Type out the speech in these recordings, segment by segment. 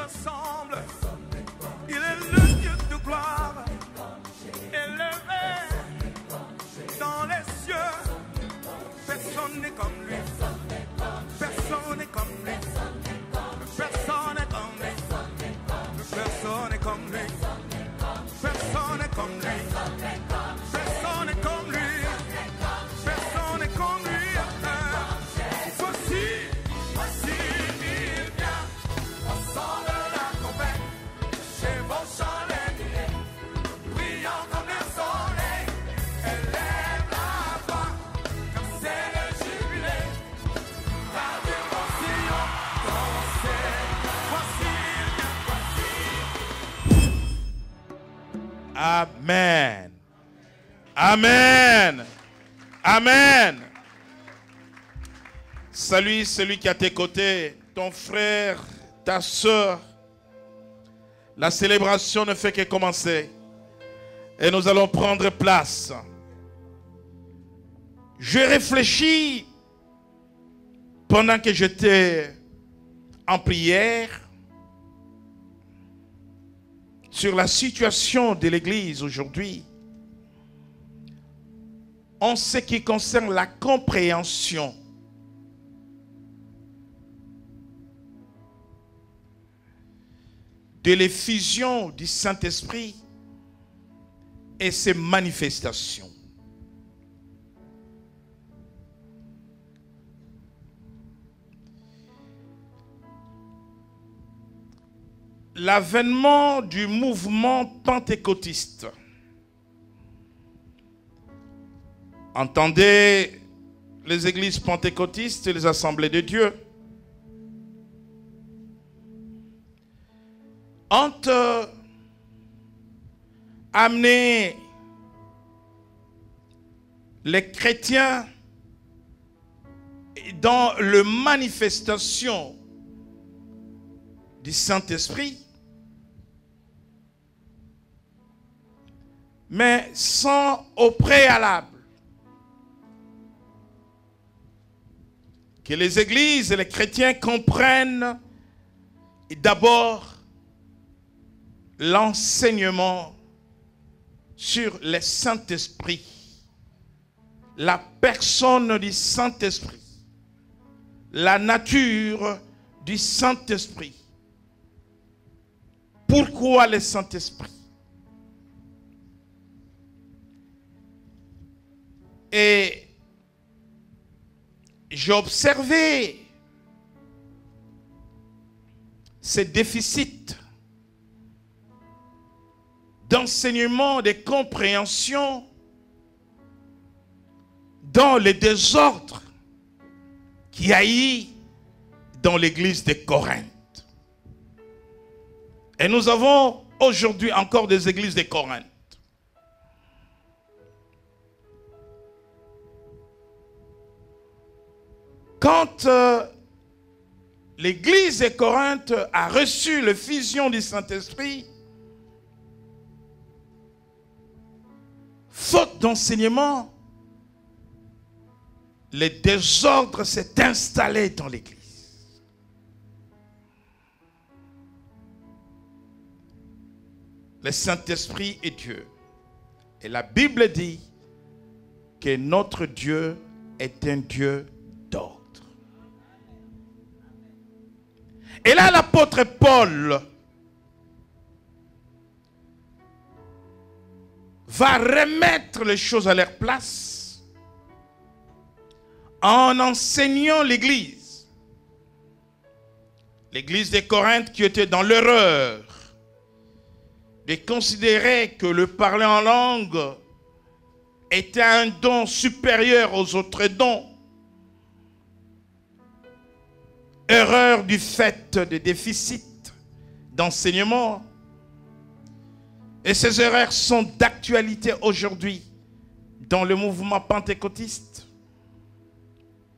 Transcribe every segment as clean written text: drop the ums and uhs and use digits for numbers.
ressemble. Il est le Dieu de gloire, élevé dans les cieux. Personne n'est comme lui. Personne n'est comme lui. Personne n'est comme lui. Personne n'est comme lui. Personne n'est comme lui. Personne n'est comme lui. Personne n'est comme lui. Voici, il vient. Au son de la trompette, chez vos chandeliers, brillant comme le soleil, élève la voix, comme c'est le jubilé. Gardez vos sillons, dansez. Voici, il vient. Amen. Amen. Amen. Salut celui qui est à tes côtés, ton frère, ta soeur. La célébration ne fait que commencer. Et nous allons prendre place. Je réfléchis pendant que j'étais en prière sur la situation de l'Église aujourd'hui en ce qui concerne la compréhension de l'effusion du Saint-Esprit et ses manifestations. L'avènement du mouvement pentecôtiste. Entendez les églises pentecôtistes et les assemblées de Dieu. Ont amené les chrétiens dans la manifestation du Saint-Esprit, mais sans au préalable que les églises et les chrétiens comprennent d'abord l'enseignement sur le Saint-Esprit, la personne du Saint-Esprit, la nature du Saint-Esprit. Pourquoi le Saint-Esprit? Et j'ai observé ces déficits d'enseignement, de compréhension dans le désordre qui a eu dans l'église de Corinthe. Et nous avons aujourd'hui encore des églises de Corinthe. Quand l'église de Corinthe a reçu l'effusion du Saint-Esprit, faute d'enseignement, le désordre s'est installé dans l'église. Le Saint-Esprit est Dieu. Et la Bible dit que notre Dieu est un Dieu d'ordre. Et là, l'apôtre Paul va remettre les choses à leur place en enseignant l'église. L'église de Corinthe qui était dans l'erreur de considérer que le parler en langue était un don supérieur aux autres dons. Erreur du fait de déficit d'enseignement. Et ces erreurs sont d'actualité aujourd'hui dans le mouvement pentecôtiste,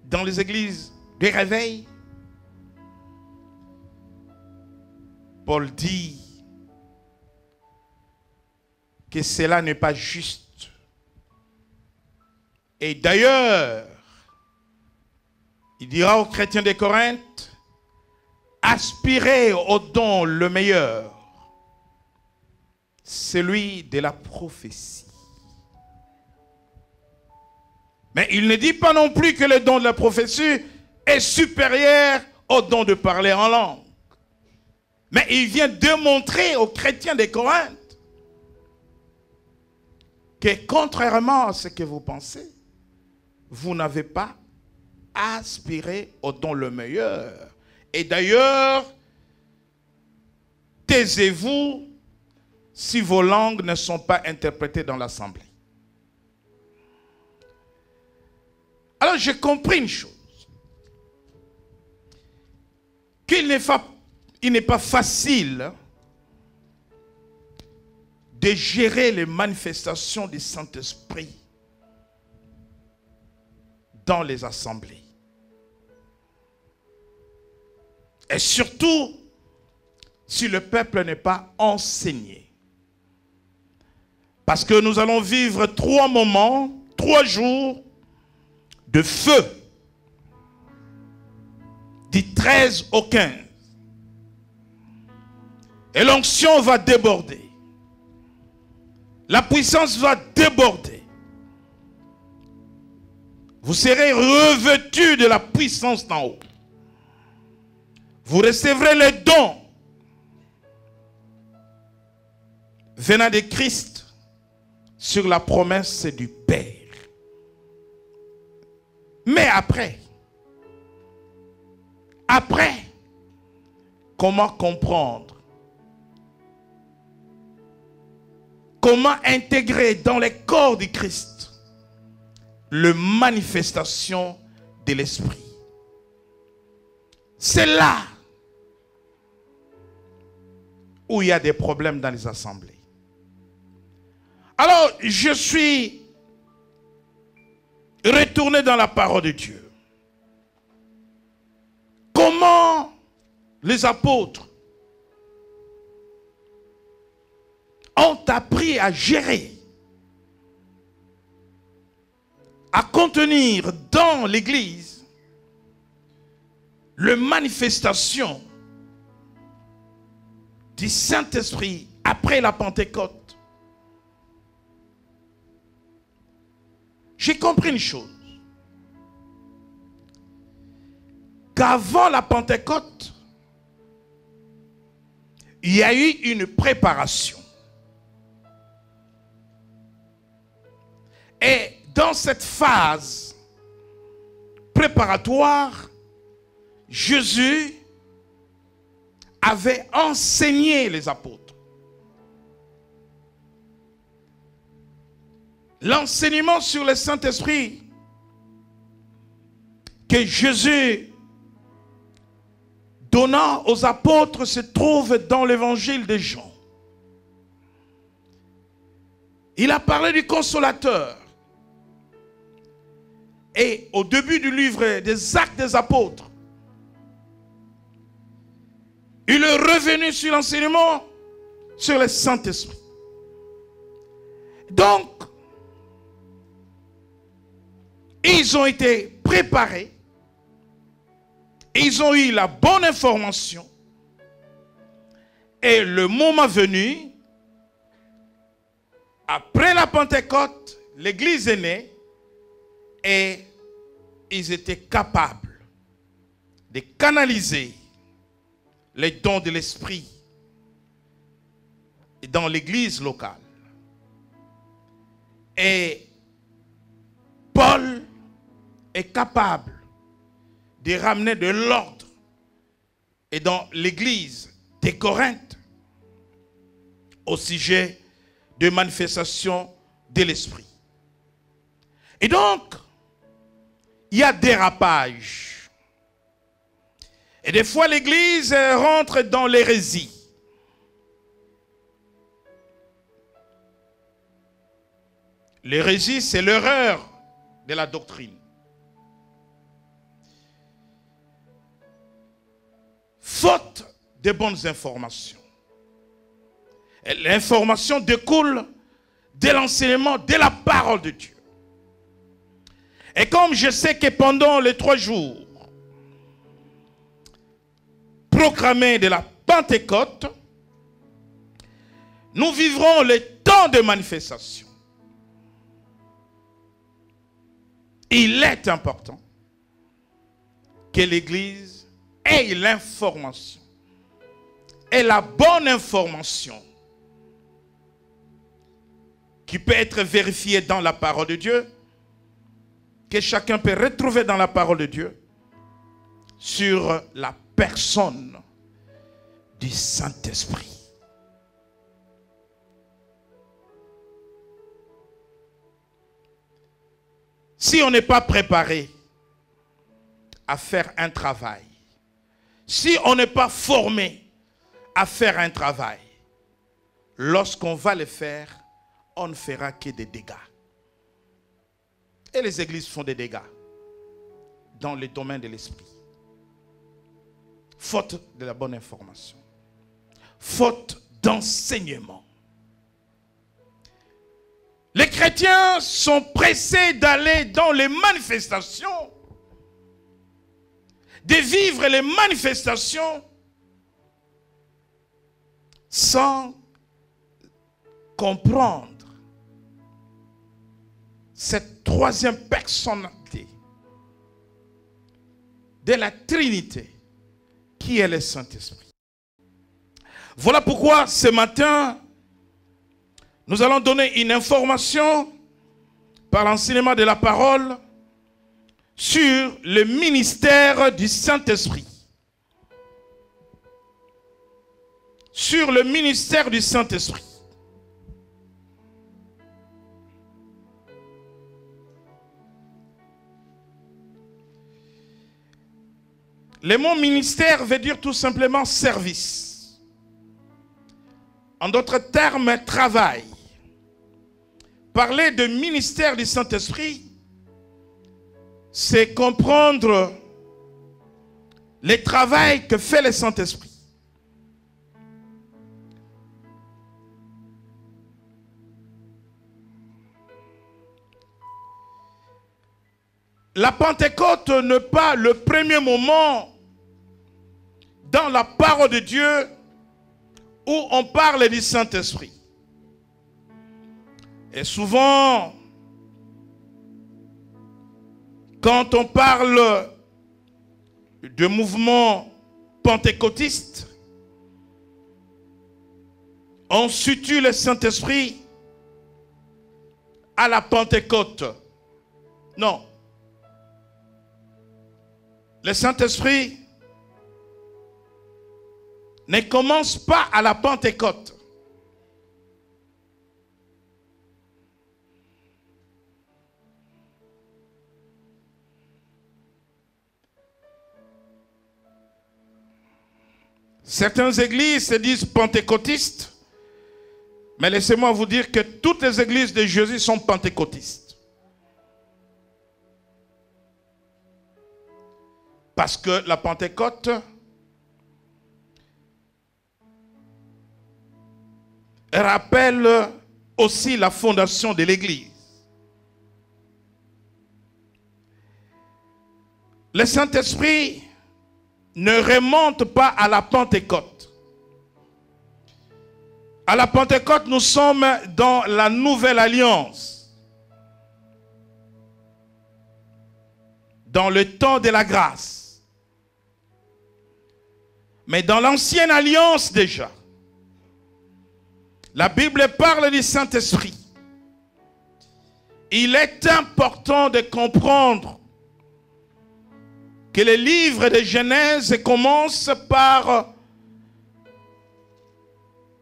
dans les églises de réveil. Paul dit que cela n'est pas juste. Et d'ailleurs, il dira aux chrétiens de Corinthe, aspirer au don le meilleur, celui de la prophétie. Mais il ne dit pas non plus que le don de la prophétie est supérieur au don de parler en langue. Mais il vient démontrer aux chrétiens de Corinthe que contrairement à ce que vous pensez, vous n'avez pas aspiré au don le meilleur. Et d'ailleurs, taisez-vous si vos langues ne sont pas interprétées dans l'assemblée. Alors j'ai compris une chose. Qu'il n'est pas facile de gérer les manifestations du Saint-Esprit dans les assemblées. Et surtout, si le peuple n'est pas enseigné. Parce que nous allons vivre 3 moments, 3 jours de feu. Du 13 au 15. Et l'onction va déborder. La puissance va déborder. Vous serez revêtus de la puissance d'en haut. Vous recevrez les dons venant de Christ sur la promesse du Père. Mais après, comment comprendre? Comment intégrer dans les corps du Christ la manifestation de l'Esprit? C'est là où il y a des problèmes dans les assemblées. Alors, je suis retourné dans la parole de Dieu. Comment les apôtres ont appris à gérer, à contenir dans l'Église les manifestations du Saint-Esprit après la Pentecôte. J'ai compris une chose. Qu'avant la Pentecôte, il y a eu une préparation. Et dans cette phase préparatoire, Jésus avait enseigné les apôtres. L'enseignement sur le Saint-Esprit que Jésus donnant aux apôtres se trouve dans l'évangile de Jean. Il a parlé du consolateur. Et au début du livre des Actes des Apôtres, il est revenu sur l'enseignement sur le Saint-Esprit. Donc, ils ont été préparés. Ils ont eu la bonne information. Et le moment venu, après la Pentecôte, l'Église est née et ils étaient capables de canaliser les dons de l'Esprit dans l'Église locale. Et Paul est capable de ramener de l'ordre et dans l'Église de Corinthe au sujet de manifestation de l'Esprit. Et donc, il y a dérapage. Et des fois, l'Église rentre dans l'hérésie. L'hérésie, c'est l'erreur de la doctrine. Faute de bonnes informations. L'information découle de l'enseignement de la parole de Dieu. Et comme je sais que pendant les 3 jours proclamée de la Pentecôte, nous vivrons les temps de manifestation. Il est important que l'Église ait l'information et la bonne information qui peut être vérifiée dans la parole de Dieu, que chacun peut retrouver dans la parole de Dieu, sur la personne du Saint-Esprit. Si on n'est pas préparé à faire un travail, si on n'est pas formé à faire un travail, lorsqu'on va le faire, on ne fera que des dégâts. Et les églises font des dégâts dans le domaine de l'esprit. Faute de la bonne information. Faute d'enseignement. Les chrétiens sont pressés d'aller dans les manifestations, de vivre les manifestations sans comprendre cette troisième personnalité de la Trinité qui est le Saint-Esprit. Voilà pourquoi ce matin, nous allons donner une information par l'enseignement de la parole sur le ministère du Saint-Esprit. Sur le ministère du Saint-Esprit. Le mot ministère veut dire tout simplement service. En d'autres termes, travail. Parler de ministère du Saint-Esprit, c'est comprendre le travail que fait le Saint-Esprit. La Pentecôte n'est pas le premier moment dans la parole de Dieu où on parle du Saint-Esprit. Et souvent, quand on parle de mouvement pentecôtiste, on situe le Saint-Esprit à la Pentecôte. Non. Le Saint-Esprit ne commence pas à la Pentecôte. Certaines églises se disent pentecôtistes, mais laissez-moi vous dire que toutes les églises de Jésus sont pentecôtistes. Parce que la Pentecôte rappelle aussi la fondation de l'Église. Le Saint-Esprit ne remonte pas à la Pentecôte. À la Pentecôte, nous sommes dans la nouvelle alliance. Dans le temps de la grâce. Mais dans l'ancienne alliance déjà, la Bible parle du Saint-Esprit. Il est important de comprendre que le livre de Genèse commence par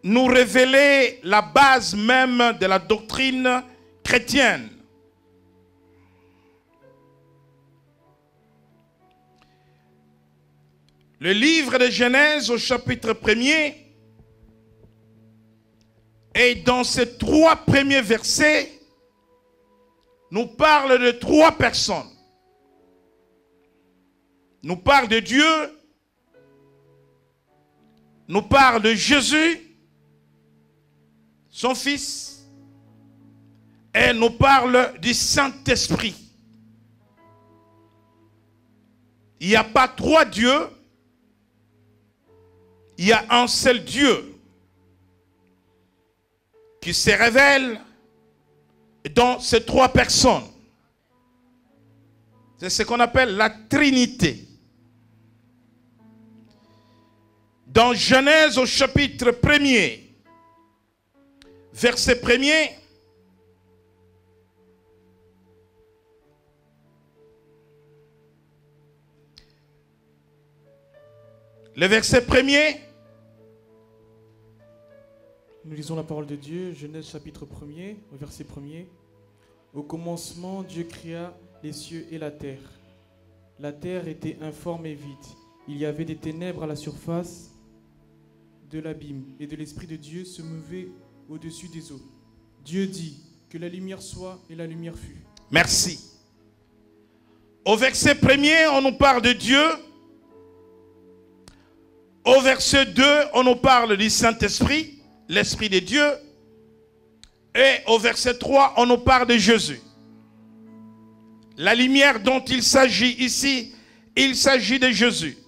nous révéler la base même de la doctrine chrétienne. Le livre de Genèse au chapitre 1er, et dans ces 3 premiers versets, nous parle de 3 personnes. Nous parle de Dieu, nous parle de Jésus, son Fils, et nous parle du Saint-Esprit. Il n'y a pas 3 dieux, il y a un seul Dieu qui se révèle dans ces trois personnes. C'est ce qu'on appelle la Trinité. Dans Genèse au chapitre 1er, verset 1er, le verset 1er, nous lisons la parole de Dieu, Genèse chapitre 1er, au verset 1er. Au commencement, Dieu créa les cieux et la terre. La terre était informe et vide. Il y avait des ténèbres à la surface de l'abîme, et de l'Esprit de Dieu se mouvait au-dessus des eaux. Dieu dit que la lumière soit, et la lumière fut. Merci. Au verset 1er, on nous parle de Dieu. Au verset 2, on nous parle du Saint-Esprit, l'Esprit de Dieu. Et au verset 3, on nous parle de Jésus. La lumière dont il s'agit ici, il s'agit de Jésus.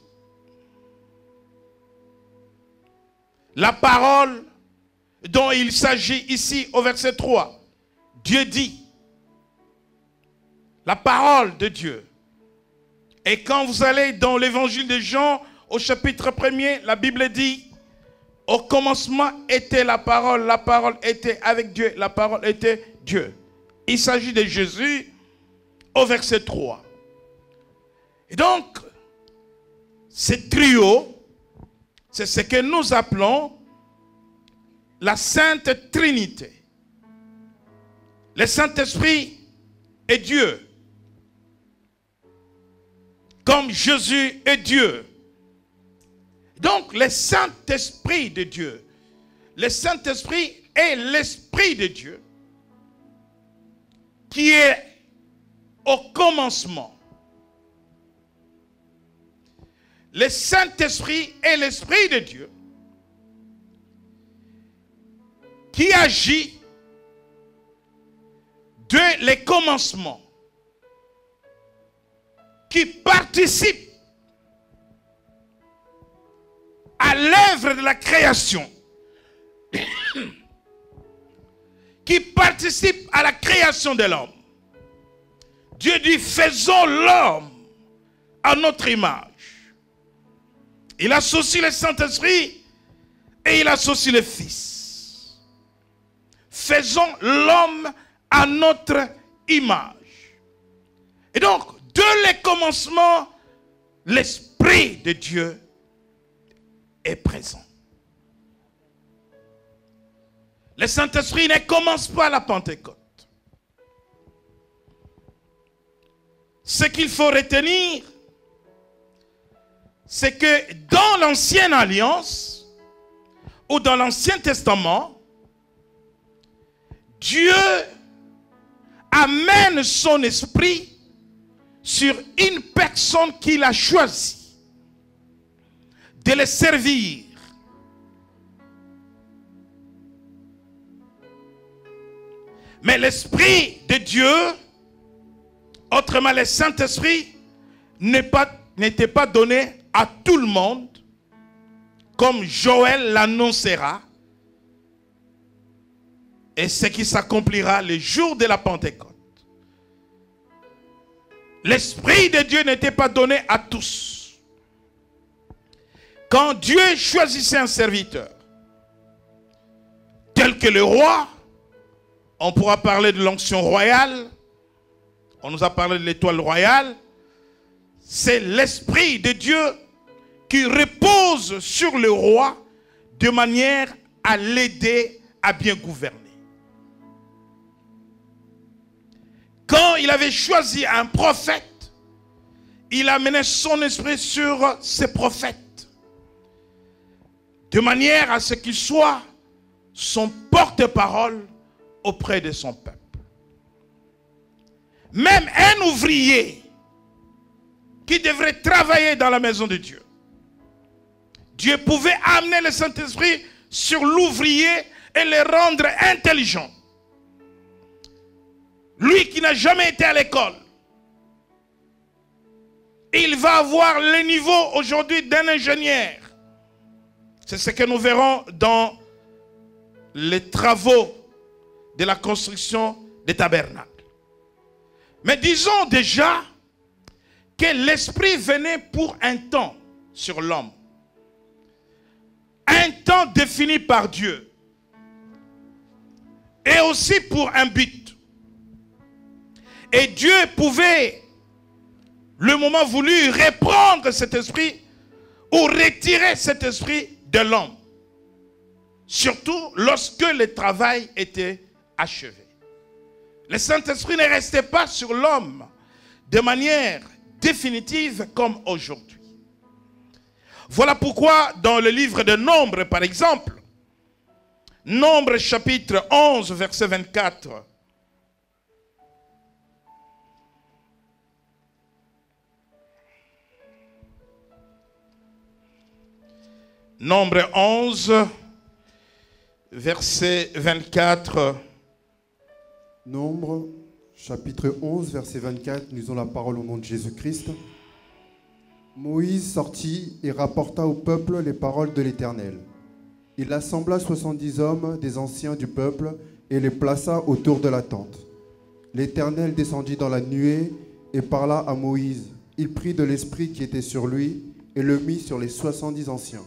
La parole dont il s'agit ici au verset 3, Dieu dit. La parole de Dieu. Et quand vous allez dans l'évangile de Jean, au chapitre 1er, la Bible dit, au commencement était la parole était avec Dieu, la parole était Dieu. Il s'agit de Jésus au verset 3. Et donc, ce trio, c'est ce que nous appelons la Sainte Trinité. Le Saint-Esprit est Dieu. Comme Jésus est Dieu. Donc, le Saint-Esprit de Dieu. Le Saint-Esprit est l'Esprit de Dieu qui est au commencement. Le Saint-Esprit est l'Esprit de Dieu qui agit de les commencements, qui participe à l'œuvre de la création, qui participe à la création de l'homme. Dieu dit, faisons l'homme à notre image. Il associe le Saint-Esprit et il associe le Fils. Faisons l'homme à notre image. Et donc, dès le commencement, l'Esprit de Dieu est présent. Le Saint-Esprit ne commence pas à la Pentecôte. Ce qu'il faut retenir, c'est que dans l'Ancienne Alliance ou dans l'Ancien Testament, Dieu amène son esprit sur une personne qu'il a choisie de le servir. Mais l'Esprit de Dieu, autrement le Saint-Esprit, n'était pas donné à tout le monde, comme Joël l'annoncera, et ce qui s'accomplira le jour de la Pentecôte. L'Esprit de Dieu n'était pas donné à tous. Quand Dieu choisissait un serviteur, tel que le roi, on pourra parler de l'onction royale, on nous a parlé de l'étoile royale, c'est l'Esprit de Dieu qui repose sur le roi de manière à l'aider à bien gouverner. Quand il avait choisi un prophète, il amenait son esprit sur ces prophètes, de manière à ce qu'il soit son porte-parole auprès de son peuple. Même un ouvrier qui devrait travailler dans la maison de Dieu, Dieu pouvait amener le Saint-Esprit sur l'ouvrier et le rendre intelligent. Lui qui n'a jamais été à l'école, il va avoir le niveau aujourd'hui d'un ingénieur. C'est ce que nous verrons dans les travaux de la construction des tabernacles. Mais disons déjà que l'Esprit venait pour un temps sur l'homme. Un temps défini par Dieu. Et aussi pour un but. Et Dieu pouvait, le moment voulu, reprendre cet esprit ou retirer cet esprit de l'homme. Surtout lorsque le travail était achevé. Le Saint-Esprit ne restait pas sur l'homme de manière définitive comme aujourd'hui. Voilà pourquoi dans le livre de Nombres, par exemple, Nombres chapitre 11, verset 24, Nombre 11, verset 24. Nombre, chapitre 11, verset 24, nous avons la parole au nom de Jésus-Christ. Moïse sortit et rapporta au peuple les paroles de l'Éternel. Il assembla 70 hommes des anciens du peuple et les plaça autour de la tente. L'Éternel descendit dans la nuée et parla à Moïse. Il prit de l'esprit qui était sur lui et le mit sur les 70 anciens.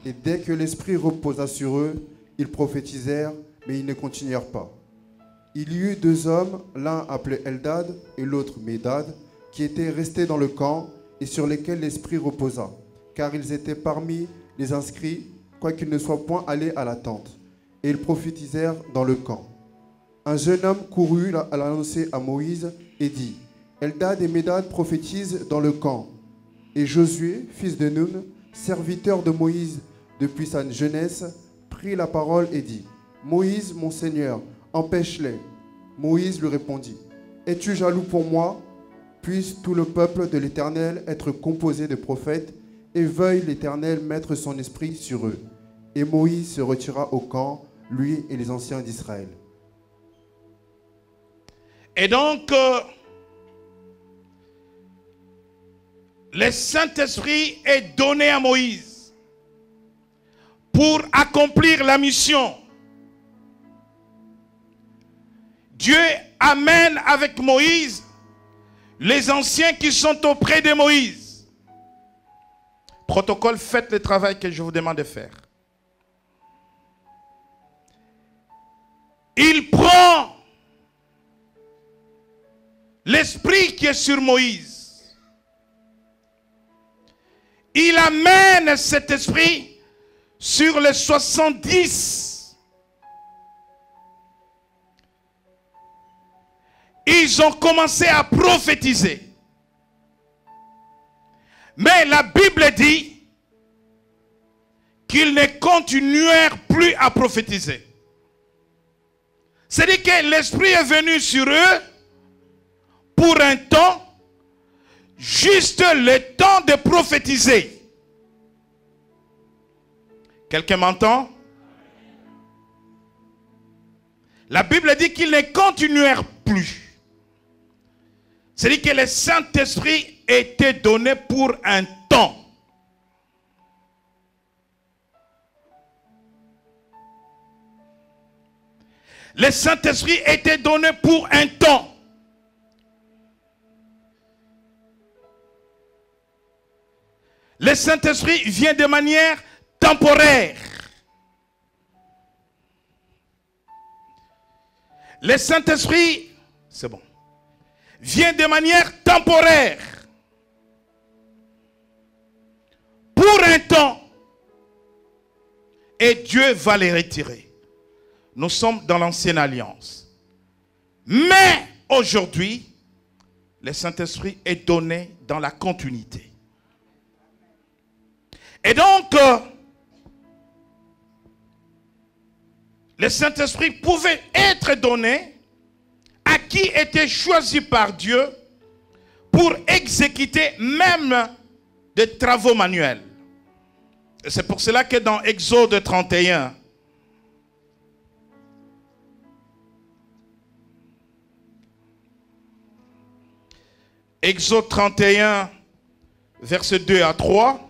Et dès que l'esprit reposa sur eux, ils prophétisèrent, mais ils ne continuèrent pas. Il y eut 2 hommes, l'un appelé Eldad et l'autre Médad, qui étaient restés dans le camp et sur lesquels l'esprit reposa, car ils étaient parmi les inscrits, quoiqu'ils ne soient point allés à la tente. Et ils prophétisèrent dans le camp. Un jeune homme courut à l'annoncer à Moïse et dit, Eldad et Médad prophétisent dans le camp. Et Josué, fils de Nun, serviteur de Moïse depuis sa jeunesse, prit la parole et dit, Moïse, mon Seigneur, empêche-les. Moïse lui répondit, es-tu jaloux pour moi? Puisse tout le peuple de l'Éternel être composé de prophètes, et veuille l'Éternel mettre son esprit sur eux. Et Moïse se retira au camp, lui et les anciens d'Israël. Et donc, le Saint-Esprit est donné à Moïse pour accomplir la mission. Dieu amène avec Moïse les anciens qui sont auprès de Moïse. Protocole, faites le travail que je vous demande de faire. Il prend l'esprit qui est sur Moïse. Il amène cet esprit sur les 70. Ils ont commencé à prophétiser. Mais la Bible dit qu'ils ne continuèrent plus à prophétiser. C'est-à-dire que l'Esprit est venu sur eux pour un temps, juste le temps de prophétiser. Quelqu'un m'entend? La Bible dit qu'ils ne continuèrent plus. C'est-à-dire que le Saint-Esprit était donné pour un temps. Le Saint-Esprit était donné pour un temps. Le Saint-Esprit vient de manière temporaire. Le Saint-Esprit, c'est bon, vient de manière temporaire. Pour un temps. Et Dieu va les retirer. Nous sommes dans l'ancienne alliance. Mais aujourd'hui, le Saint-Esprit est donné dans la continuité. Et donc, le Saint-Esprit pouvait être donné à qui était choisi par Dieu pour exécuter même des travaux manuels. Et c'est pour cela que dans Exode 31, Exode 31, versets 2 à 3,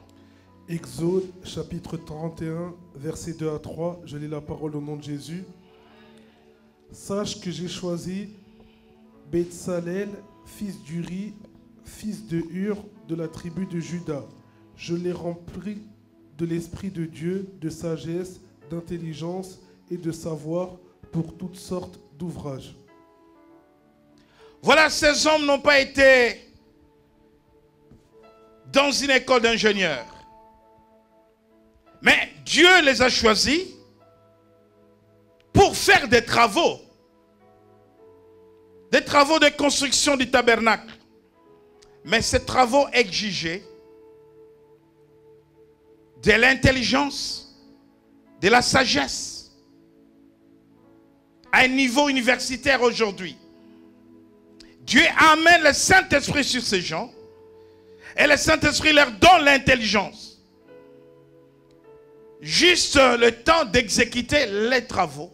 Exode chapitre 31, versets 2 à 3, je lis la parole au nom de Jésus. Sache que j'ai choisi Betsalel, fils d'Uri, fils de Hur, de la tribu de Juda. Je l'ai rempli de l'Esprit de Dieu, de sagesse, d'intelligence et de savoir pour toutes sortes d'ouvrages. Voilà, ces hommes n'ont pas été dans une école d'ingénieurs. Mais Dieu les a choisis pour faire des travaux de construction du tabernacle. Mais ces travaux exigeaient de l'intelligence, de la sagesse, à un niveau universitaire aujourd'hui. Dieu amène le Saint-Esprit sur ces gens et le Saint-Esprit leur donne l'intelligence. Juste le temps d'exécuter les travaux,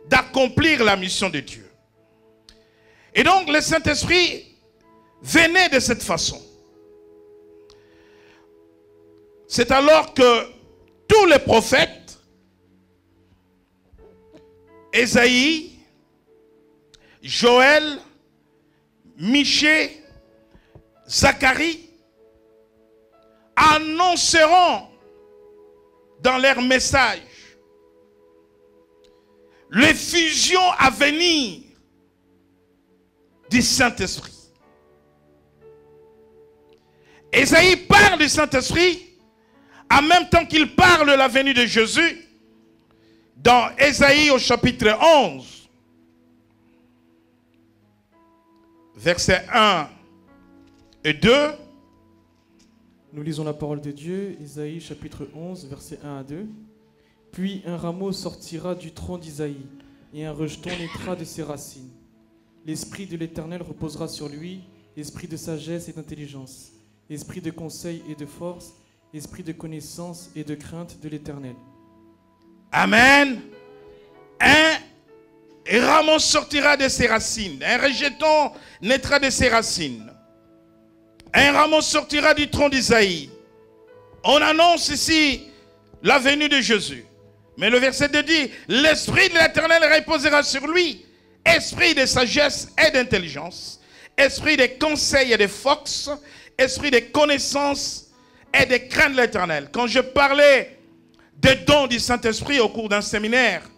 d'accomplir la mission de Dieu. Et donc le Saint-Esprit venait de cette façon. C'est alors que tous les prophètes, Ésaïe, Joël, Michée, Zacharie, annonceront dans leur message l'effusion à venir du Saint-Esprit. Ésaïe parle du Saint-Esprit en même temps qu'il parle de la venue de Jésus dans Ésaïe au chapitre 11, versets 1 et 2. Nous lisons la parole de Dieu, Isaïe chapitre 11, versets 1 à 2. Puis un rameau sortira du tronc d'Isaïe, et un rejeton naîtra de ses racines. L'esprit de l'Éternel reposera sur lui, esprit de sagesse et d'intelligence, esprit de conseil et de force, esprit de connaissance et de crainte de l'Éternel. Amen. Un rameau sortira de ses racines, un rejeton naîtra de ses racines. Un rameau sortira du tronc d'Isaïe. On annonce ici la venue de Jésus. Mais le verset 2 dit, l'Esprit de l'Éternel reposera sur lui, esprit de sagesse et d'intelligence, esprit de conseil et de force, esprit de connaissance et de crainte de l'Éternel. Quand je parlais des dons du Saint-Esprit au cours d'un séminaire,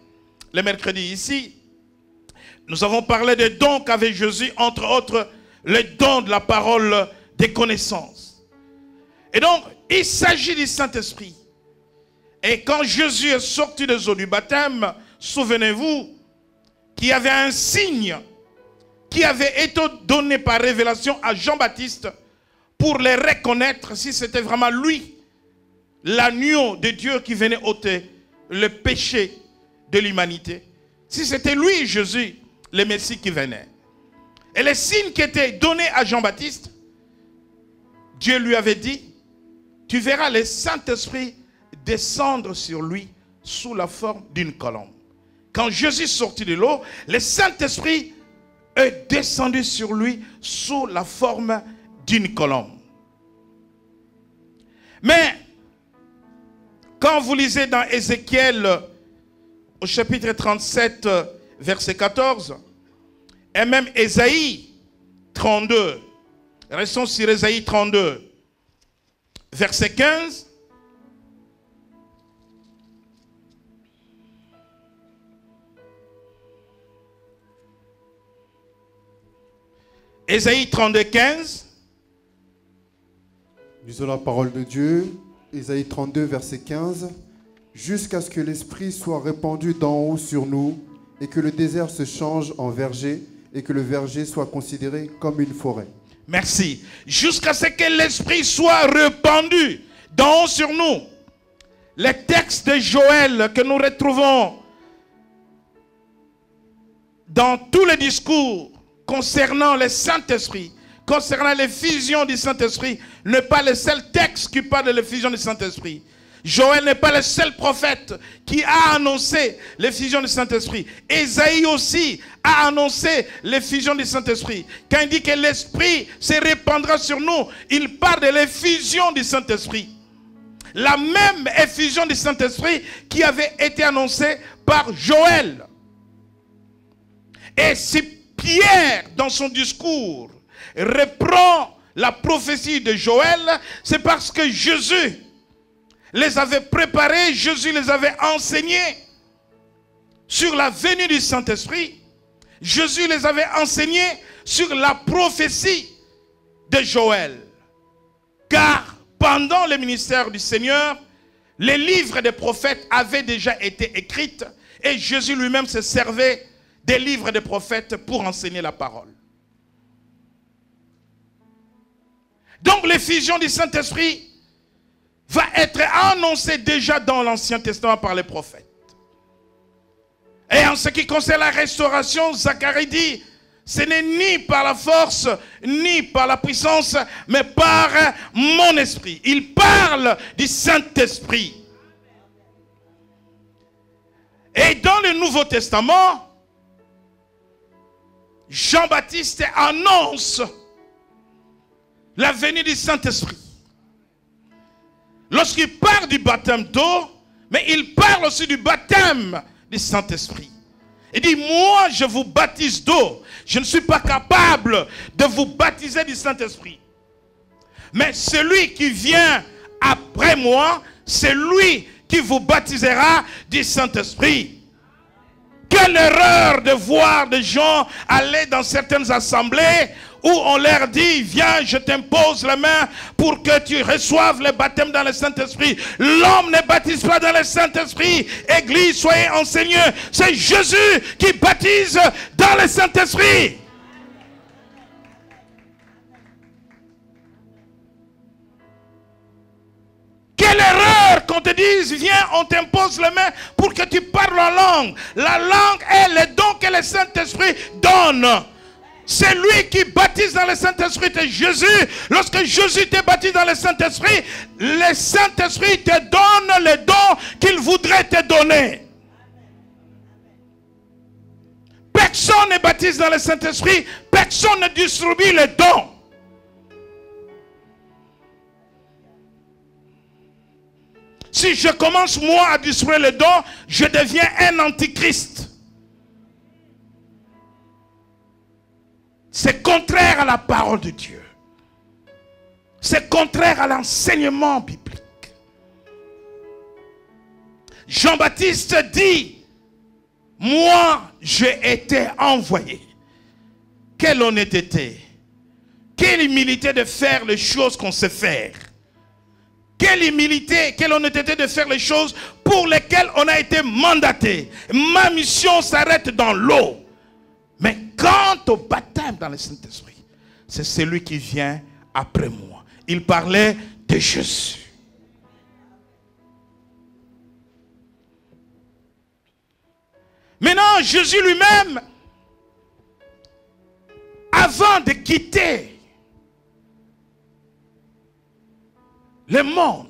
le mercredi ici, nous avons parlé des dons qu'avait Jésus, entre autres, les dons de la parole des connaissances. Et donc, il s'agit du Saint-Esprit. Et quand Jésus est sorti des eaux du baptême, souvenez-vous qu'il y avait un signe qui avait été donné par révélation à Jean-Baptiste pour les reconnaître si c'était vraiment lui, l'agneau de Dieu qui venait ôter le péché de l'humanité. Si c'était lui, Jésus, le Messie qui venait. Et les signes qui étaient donnés à Jean-Baptiste, Dieu lui avait dit, tu verras le Saint-Esprit descendre sur lui sous la forme d'une colombe. Quand Jésus sortit de l'eau, le Saint-Esprit est descendu sur lui sous la forme d'une colombe. Mais, quand vous lisez dans Ézéchiel, au chapitre 37, verset 14, et même Ésaïe 32, restons sur Ésaïe 32, verset 15, Ésaïe 32, 15. Lisons la parole de Dieu, Ésaïe 32, verset 15. Jusqu'à ce que l'Esprit soit répandu d'en haut sur nous, et que le désert se change en verger, et que le verger soit considéré comme une forêt. Merci. Jusqu'à ce que l'Esprit soit répandu d'en haut sur nous. Les textes de Joël que nous retrouvons dans tous les discours concernant le Saint-Esprit, concernant l'effusion du Saint-Esprit, n'est pas le seul texte qui parle de l'effusion du Saint-Esprit. Joël n'est pas le seul prophète qui a annoncé l'effusion du Saint-Esprit. Ésaïe aussi a annoncé l'effusion du Saint-Esprit. Quand il dit que l'Esprit se répandra sur nous, il parle de l'effusion du Saint-Esprit. la même effusion du Saint-Esprit qui avait été annoncée par Joël. Et si Pierre, dans son discours, reprend la prophétie de Joël, c'est parce que Jésus les avait préparés, Jésus les avait enseignés sur la venue du Saint-Esprit. Jésus les avait enseignés sur la prophétie de Joël. Car pendant le ministère du Seigneur, les livres des prophètes avaient déjà été écrits et Jésus lui-même se servait des livres des prophètes pour enseigner la parole. Donc l'effusion du Saint-Esprit va être annoncée déjà dans l'Ancien Testament par les prophètes. Et en ce qui concerne la restauration, Zacharie dit, ce n'est ni par la force, ni par la puissance, mais par mon esprit. Il parle du Saint-Esprit. Et dans le Nouveau Testament, Jean-Baptiste annonce la venue du Saint-Esprit. Lorsqu'il parle du baptême d'eau, mais il parle aussi du baptême du Saint-Esprit. Il dit, moi je vous baptise d'eau. Je ne suis pas capable de vous baptiser du Saint-Esprit. Mais celui qui vient après moi, c'est lui qui vous baptisera du Saint-Esprit. Quelle erreur de voir des gens aller dans certaines assemblées où on leur dit, viens, je t'impose la main pour que tu reçoives le baptême dans le Saint-Esprit. L'homme ne baptise pas dans le Saint-Esprit. Église, soyez enseignés. C'est Jésus qui baptise dans le Saint-Esprit. Quelle erreur qu'on te dise, viens, on t'impose la main pour que tu parles en langue. La langue est le don que le Saint-Esprit donne. C'est lui qui baptise dans le Saint-Esprit, c'est Jésus. Lorsque Jésus te baptise dans le Saint-Esprit te donne le don qu'il voudrait te donner. Personne ne baptise dans le Saint-Esprit, personne ne distribue les dons. Si je commence moi à distribuer les dons, je deviens un antichrist. C'est contraire à la parole de Dieu. C'est contraire à l'enseignement biblique. Jean-Baptiste dit, moi j'ai été envoyé. Quelle honnêteté, quelle humilité de faire les choses qu'on sait faire. Quelle humilité, quelle honnêteté de faire les choses pour lesquelles on a été mandaté. Ma mission s'arrête dans l'eau. Mais quant au baptême dans le Saint-Esprit, c'est celui qui vient après moi. Il parlait de Jésus. Maintenant, Jésus lui-même, avant de quitter le monde,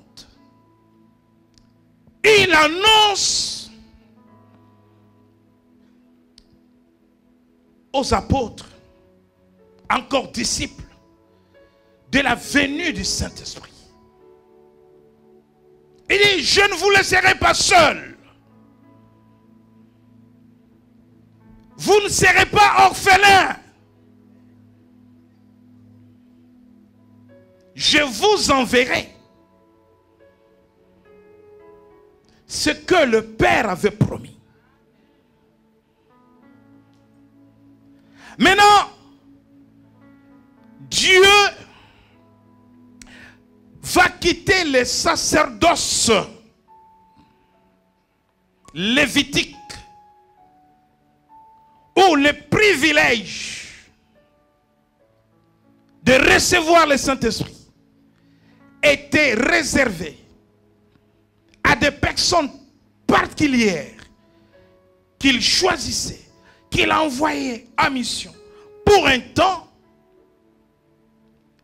il annonce aux apôtres, encore disciples, de la venue du Saint-Esprit. Il dit, je ne vous laisserai pas seul. Vous ne serez pas orphelins. Je vous enverrai ce que le Père avait promis. Maintenant, Dieu va quitter les sacerdoces lévitiques où le privilège de recevoir le Saint-Esprit était réservé à des personnes particulières qu'il choisissait, qu'il envoyait en mission pour un temps.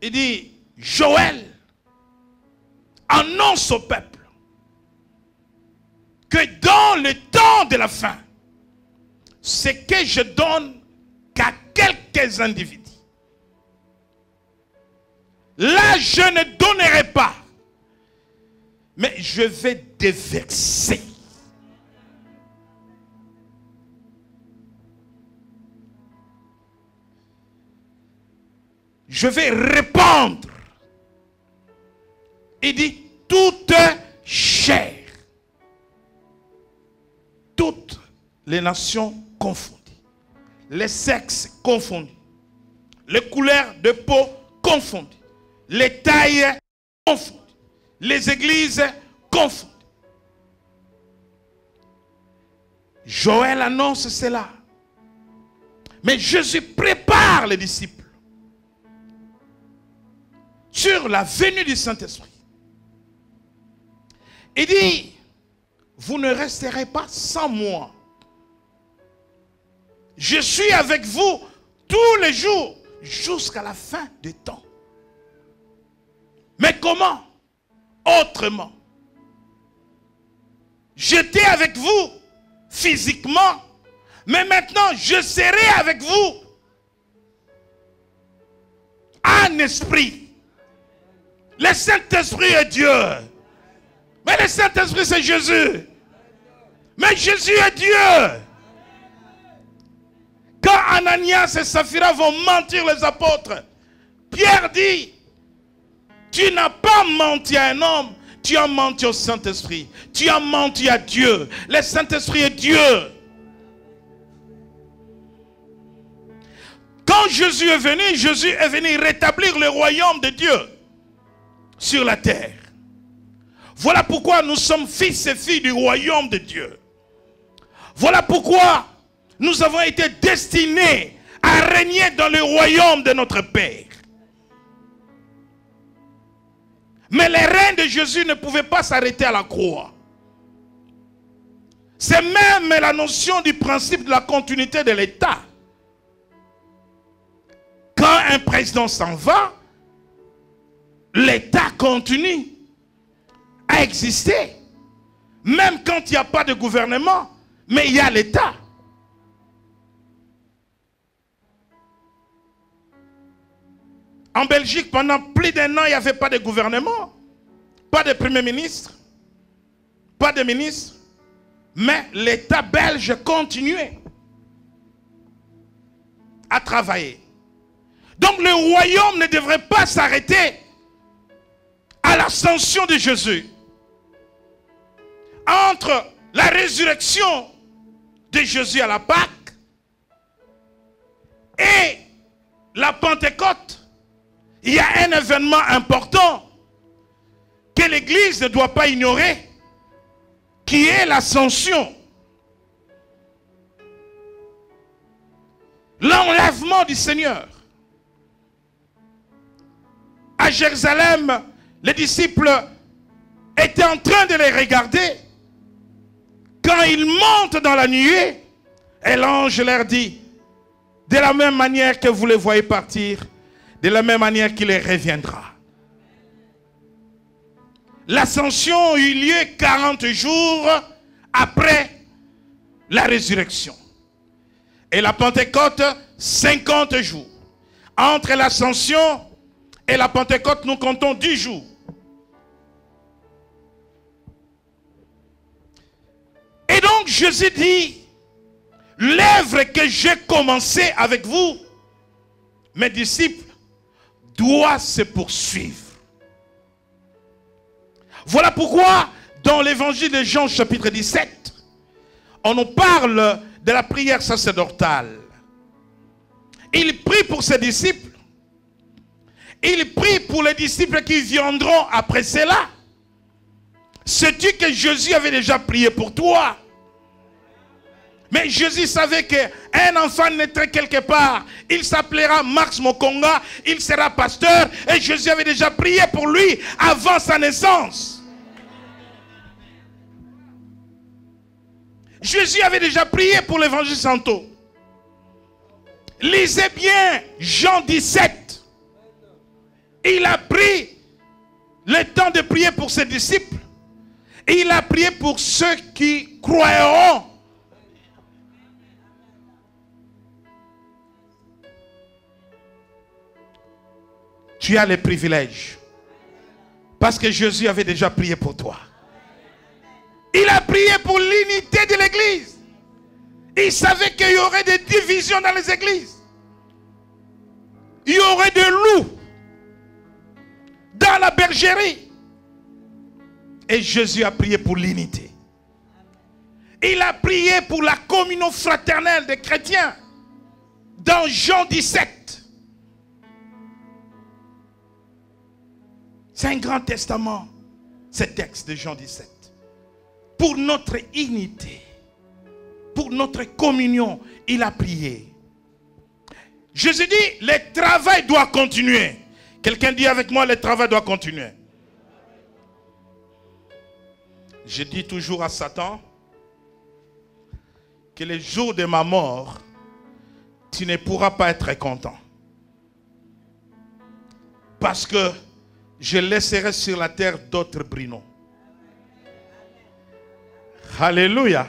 Il dit, Joël annonce au peuple que dans le temps de la fin, ce que je donne qu'à quelques individus, là je ne donnerai pas, mais je vais déverser. Je vais répandre. Il dit toute chair. Toutes les nations confondues. Les sexes confondus. Les couleurs de peau confondues. Les tailles confondues. Les églises confondues. Joël annonce cela. Mais Jésus prépare les disciples sur la venue du Saint-Esprit. Il dit, vous ne resterez pas sans moi. Je suis avec vous tous les jours jusqu'à la fin du temps. Mais comment? Autrement. J'étais avec vous physiquement, mais maintenant je serai avec vous en esprit. Le Saint-Esprit est Dieu. Mais le Saint-Esprit c'est Jésus. Mais Jésus est Dieu. Quand Ananias et Saphira vont mentir les apôtres, Pierre dit, tu n'as pas menti à un homme, tu as menti au Saint-Esprit. Tu as menti à Dieu. Le Saint-Esprit est Dieu. Quand Jésus est venu rétablir le royaume de Dieu sur la terre. Voilà pourquoi nous sommes fils et filles du royaume de Dieu. Voilà pourquoi nous avons été destinés à régner dans le royaume de notre Père. Mais les règnes de Jésus ne pouvaient pas s'arrêter à la croix. C'est même la notion du principe de la continuité de l'État. Quand un président s'en va, l'État continue à exister. Même quand il n'y a pas de gouvernement, mais il y a l'État. En Belgique, pendant plus d'un an, il n'y avait pas de gouvernement, pas de premier ministre, pas de ministre, mais l'État belge continuait à travailler. Donc le royaume ne devrait pas s'arrêter à l'ascension de Jésus. Entre la résurrection de Jésus à la Pâque et la Pentecôte, il y a un événement important que l'Église ne doit pas ignorer, qui est l'ascension. L'enlèvement du Seigneur. À Jérusalem, les disciples étaient en train de les regarder. Quand ils montent dans la nuée, et l'ange leur dit, de la même manière que vous les voyez partir, de la même manière qu'il reviendra. L'ascension eut lieu 40 jours après la résurrection. Et la Pentecôte, 50 jours. Entre l'ascension et la Pentecôte, nous comptons 10 jours. Et donc Jésus dit, l'œuvre que j'ai commencée avec vous, mes disciples, doit se poursuivre. Voilà pourquoi, dans l'évangile de Jean, chapitre 17, on nous parle de la prière sacerdotale. Il prie pour ses disciples. Il prie pour les disciples qui viendront après cela. Sais-tu que Jésus avait déjà prié pour toi? Mais Jésus savait qu'un enfant naîtrait quelque part. Il s'appellera Max Mokonga. Il sera pasteur. Et Jésus avait déjà prié pour lui avant sa naissance. Jésus avait déjà prié pour l'évangile Santo. Lisez bien Jean 17. Il a pris le temps de prier pour ses disciples. Et il a prié pour ceux qui croiront. Tu as les privilèges. Parce que Jésus avait déjà prié pour toi. Il a prié pour l'unité de l'église. Il savait qu'il y aurait des divisions dans les églises. Il y aurait des loups dans la bergerie. Et Jésus a prié pour l'unité. Il a prié pour la communion fraternelle des chrétiens. Dans Jean 17. C'est un grand testament, ce texte de Jean 17. Pour notre unité, pour notre communion, il a prié. Jésus dit, le travail doit continuer. Quelqu'un dit avec moi, le travail doit continuer. Je dis toujours à Satan que le jour de ma mort, tu ne pourras pas être content. Parce que je laisserai sur la terre d'autres Bruno. Alléluia.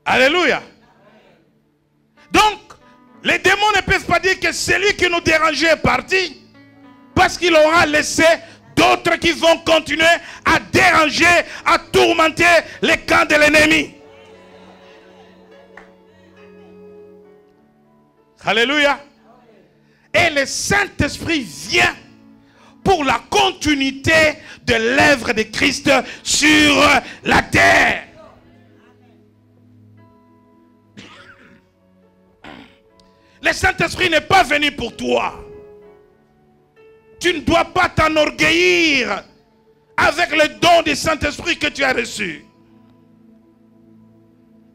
Alléluia. Donc, les démons ne peuvent pas dire que celui qui nous dérangeait est parti, parce qu'il aura laissé d'autres qui vont continuer à déranger, à tourmenter les camps de l'ennemi. Alléluia. Et le Saint-Esprit vient pour la continuité de l'œuvre de Christ sur la terre. Le Saint-Esprit n'est pas venu pour toi. Tu ne dois pas t'enorgueillir avec le don du Saint-Esprit que tu as reçu.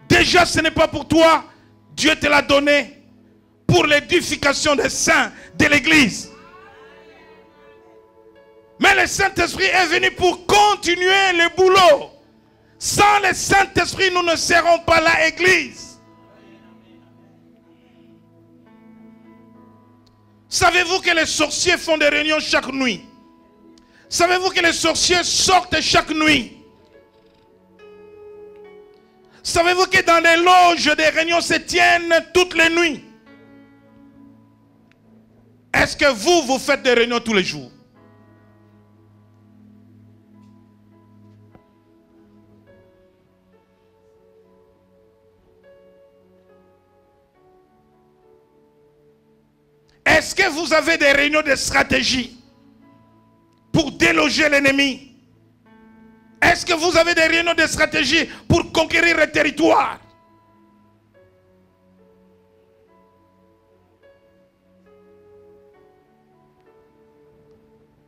Déjà, ce n'est pas pour toi. Dieu te l'a donné pour l'édification des saints de l'Église. Mais le Saint-Esprit est venu pour continuer le boulot. Sans le Saint-Esprit, nous ne serons pas la Église. Savez-vous que les sorciers font des réunions chaque nuit? Savez-vous que les sorciers sortent chaque nuit? Savez-vous que dans les loges, des réunions se tiennent toutes les nuits? Est-ce que vous faites des réunions tous les jours? Est-ce que vous avez des réunions de stratégie pour déloger l'ennemi? Est-ce que vous avez des réunions de stratégie pour conquérir le territoire?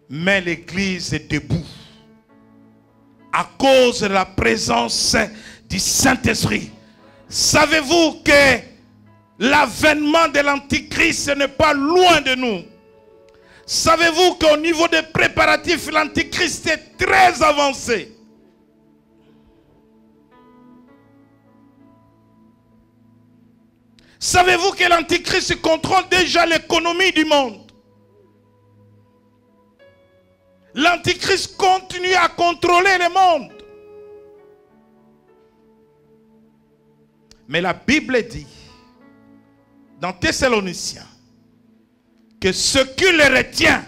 Mais l'Église est debout à cause de la présence du Saint-Esprit. Savez-vous que l'avènement de l'Antichrist n'est pas loin de nous? Savez-vous qu'au niveau des préparatifs, l'Antichrist est très avancé? Savez-vous que l'Antichrist contrôle déjà l'économie du monde? L'Antichrist continue à contrôler le monde. Mais la Bible dit, dans Thessaloniciens, que ce qui le retient,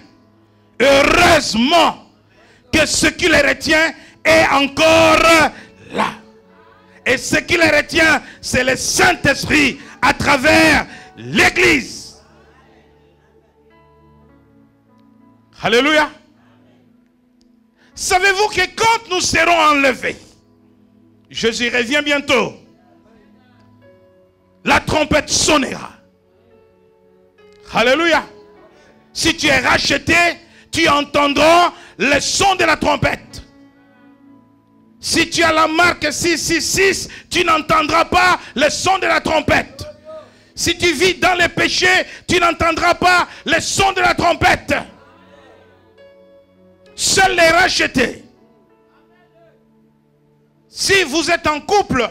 heureusement que ce qui le retient est encore là. Et ce qui le retient, c'est le Saint-Esprit à travers l'Église. Alléluia. Savez-vous que quand nous serons enlevés, Jésus revient bientôt, la trompette sonnera. Alléluia. Si tu es racheté, tu entendras le son de la trompette. Si tu as la marque 666, tu n'entendras pas le son de la trompette. Si tu vis dans les péchés, tu n'entendras pas le son de la trompette. Seuls les rachetés. Si vous êtes en couple,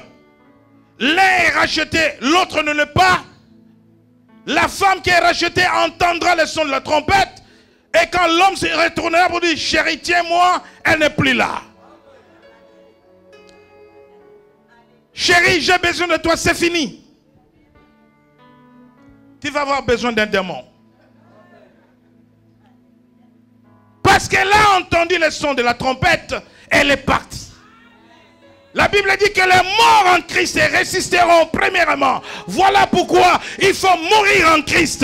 l'un est racheté, l'autre ne l'est pas, la femme qui est rachetée entendra le son de la trompette, et quand l'homme se retournera pour dire chérie tiens-moi, elle n'est plus là. Chérie, j'ai besoin de toi, c'est fini. Tu vas avoir besoin d'un démon. Lorsqu'elle a entendu le son de la trompette, elle est partie. La Bible dit que les morts en Christ résisteront premièrement. Voilà pourquoi il faut mourir en Christ.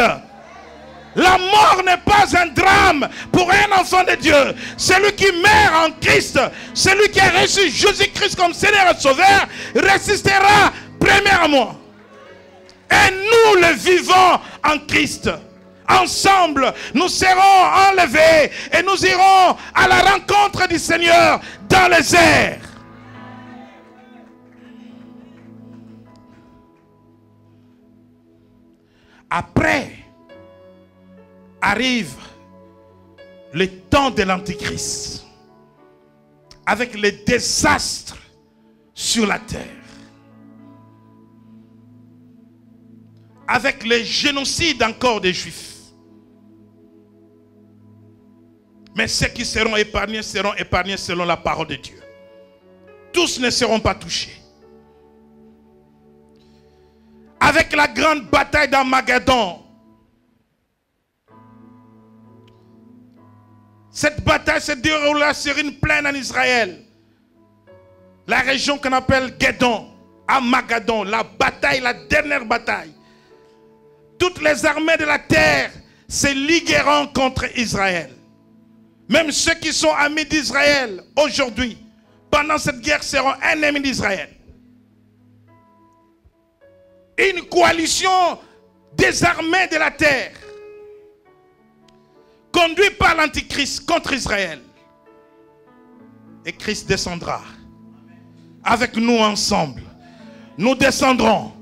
La mort n'est pas un drame pour un enfant de Dieu. Celui qui meurt en Christ, celui qui a reçu Jésus-Christ comme Seigneur et Sauveur, résistera premièrement. Et nous le vivons en Christ. Ensemble, nous serons enlevés et nous irons à la rencontre du Seigneur dans les airs. Après, arrive le temps de l'Antichrist, avec les désastres sur la terre, avec les génocides encore des Juifs. Mais ceux qui seront épargnés selon la parole de Dieu. Tous ne seront pas touchés. Avec la grande bataille d'Armageddon. Cette bataille se déroula sur une plaine en Israël. La région qu'on appelle Gédon, Armageddon, la bataille, la dernière bataille. Toutes les armées de la terre se ligueront contre Israël. Même ceux qui sont amis d'Israël aujourd'hui, pendant cette guerre, seront ennemis d'Israël. Une coalition des armées de la terre, conduite par l'Antichrist contre Israël. Et Christ descendra. Avec nous ensemble, nous descendrons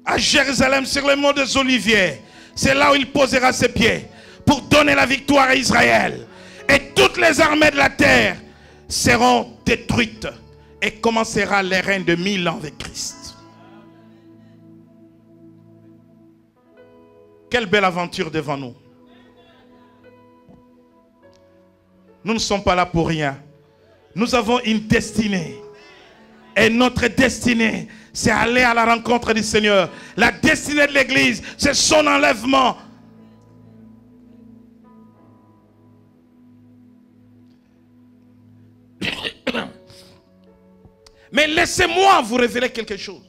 à Jérusalem sur le mont des Oliviers. C'est là où il posera ses pieds pour donner la victoire à Israël. Et toutes les armées de la terre seront détruites. Et commencera le règne de 1000 ans avec Christ. Quelle belle aventure devant nous. Nous ne sommes pas là pour rien. Nous avons une destinée. Et notre destinée, c'est aller à la rencontre du Seigneur. La destinée de l'Église, c'est son enlèvement. Mais laissez-moi vous révéler quelque chose.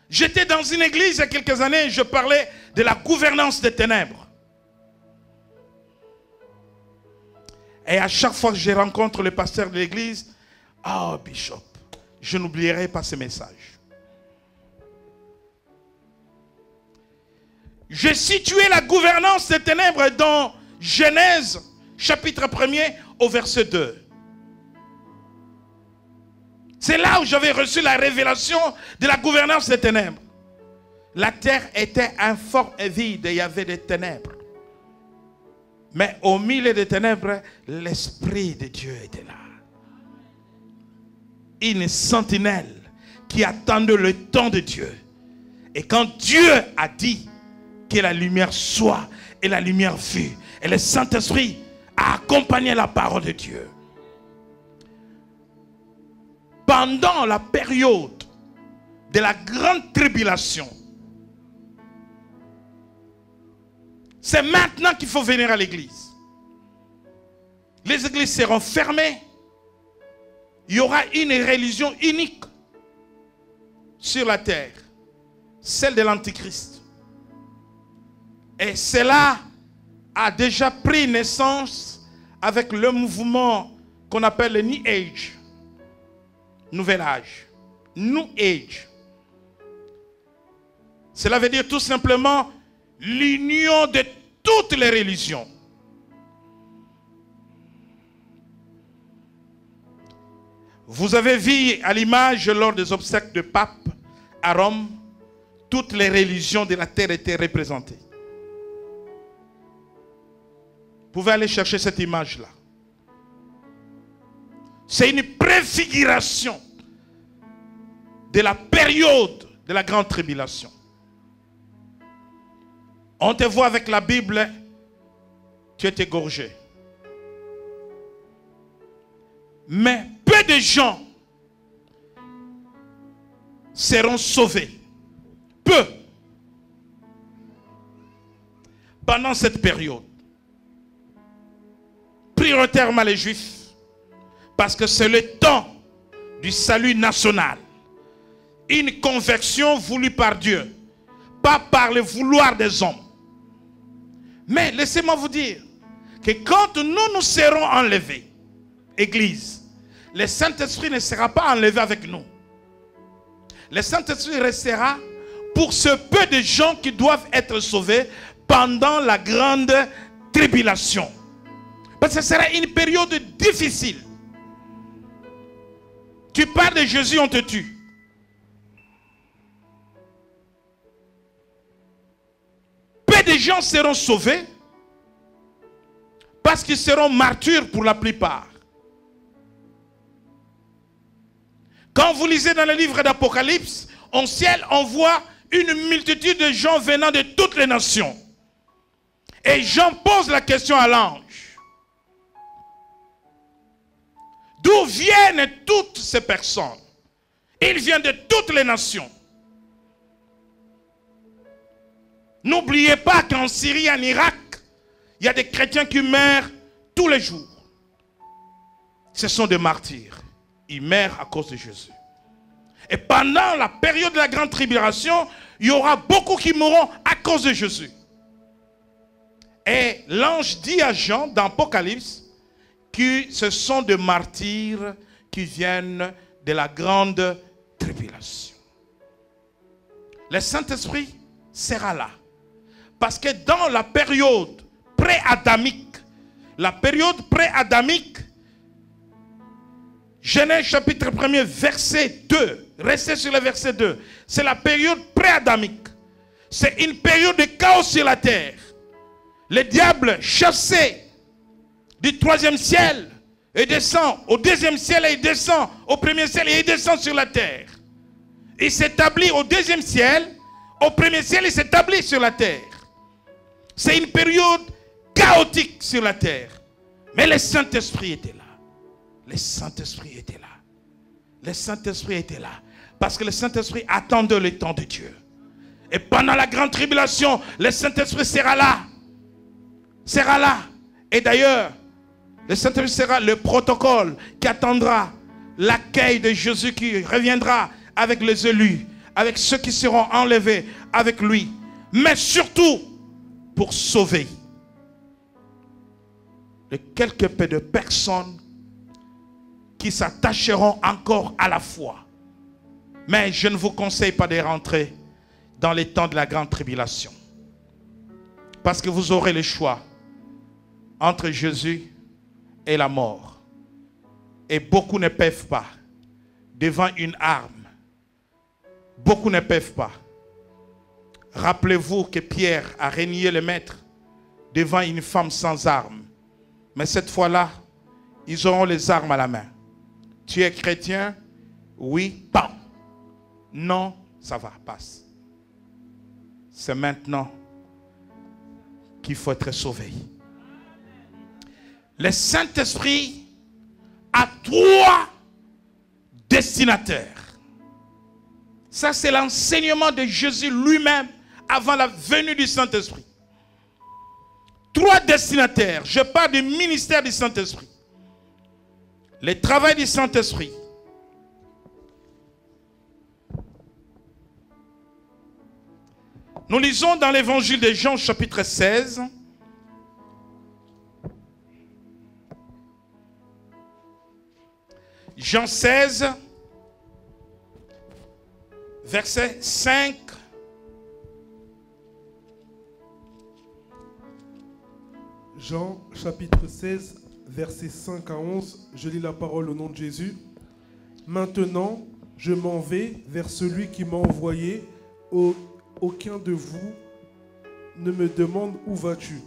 J'étais dans une église il y a quelques années, je parlais de la gouvernance des ténèbres. Et à chaque fois que je rencontre le pasteur de l'église, oh Bishop, je n'oublierai pas ce message. J'ai situé la gouvernance des ténèbres dans Genèse, chapitre 1er, au verset 2. C'est là où j'avais reçu la révélation de la gouvernance des ténèbres. La terre était informe et vide, il y avait des ténèbres. Mais au milieu des ténèbres, l'Esprit de Dieu était là. Une sentinelle qui attendait le temps de Dieu. Et quand Dieu a dit que la lumière soit, et la lumière fut, et le Saint-Esprit a accompagné la parole de Dieu. Pendant la période de la grande tribulation, c'est maintenant qu'il faut venir à l'église. Les églises seront fermées. Il y aura une religion unique sur la terre, celle de l'Antichrist. Et cela a déjà pris naissance avec le mouvement qu'on appelle le New Age. Nouvel âge. New Age. Cela veut dire tout simplement l'union de toutes les religions. Vous avez vu à l'image lors des obsèques de pape à Rome, toutes les religions de la terre étaient représentées. Vous pouvez aller chercher cette image-là. C'est une préfiguration de la période de la grande tribulation. On te voit avec la Bible, tu es égorgé. Mais peu de gens seront sauvés. Peu. pendant cette période. Prioritairement les Juifs, parce que c'est le temps du salut national. Une conversion voulue par Dieu, pas par le vouloir des hommes. Mais laissez-moi vous dire que quand nous serons enlevés, Église, le Saint-Esprit ne sera pas enlevé avec nous. Le Saint-Esprit restera pour ce peu de gens qui doivent être sauvés pendant la grande tribulation. Parce que ce sera une période difficile. Tu parles de Jésus, on te tue. Peu de gens seront sauvés parce qu'ils seront martyrs pour la plupart. Quand vous lisez dans le livre d'Apocalypse, au ciel, on voit une multitude de gens venant de toutes les nations. Et Jean pose la question à l'ange. D'où viennent toutes ces personnes? Ils viennent de toutes les nations. N'oubliez pas qu'en Syrie, en Irak, il y a des chrétiens qui meurent tous les jours. Ce sont des martyrs. Ils meurent à cause de Jésus. Et pendant la période de la grande tribulation, il y aura beaucoup qui mourront à cause de Jésus. Et l'ange dit à Jean dans Apocalypse que ce sont des martyrs qui viennent de la grande tribulation. Le Saint-Esprit sera là. Parce que dans la période pré-adamique, Genèse chapitre 1er, verset 2, restez sur le verset 2, c'est la période pré-adamique. C'est une période de chaos sur la terre. Le diable chassé du troisième ciel et descend au deuxième ciel et il descend au premier ciel et il descend sur la terre. Il s'établit au deuxième ciel, au premier ciel il s'établit sur la terre. C'est une période chaotique sur la terre. Mais le Saint-Esprit était là. Le Saint-Esprit était là. Le Saint-Esprit était là. Parce que le Saint-Esprit attendait le temps de Dieu. Et pendant la grande tribulation, le Saint-Esprit sera là. Sera là. Et d'ailleurs, le Saint-Esprit sera le protocole qui attendra l'accueil de Jésus qui reviendra avec les élus, avec ceux qui seront enlevés avec lui. Mais surtout, pour sauver les quelque peu de personnes qui s'attacheront encore à la foi. Mais je ne vous conseille pas de rentrer dans les temps de la grande tribulation. Parce que vous aurez le choix entre Jésus et la mort. Et beaucoup ne peuvent pas. Devant une arme. Beaucoup ne peuvent pas. Rappelez-vous que Pierre a renié le maître devant une femme sans armes. Mais cette fois-là, ils auront les armes à la main. Tu es chrétien? Oui. Bam. Non, ça va, passe. C'est maintenant qu'il faut être sauvé. Le Saint-Esprit a 3 destinataires. Ça, c'est l'enseignement de Jésus lui-même avant la venue du Saint-Esprit. 3 destinataires. Je parle du ministère du Saint-Esprit. Le travail du Saint-Esprit. Nous lisons dans l'évangile de Jean chapitre 16. Jean 16, verset 5. Jean chapitre 16, versets 5 à 11. Je lis la parole au nom de Jésus. Maintenant, je m'en vais vers celui qui m'a envoyé. Aucun de vous ne me demande où vas-tu.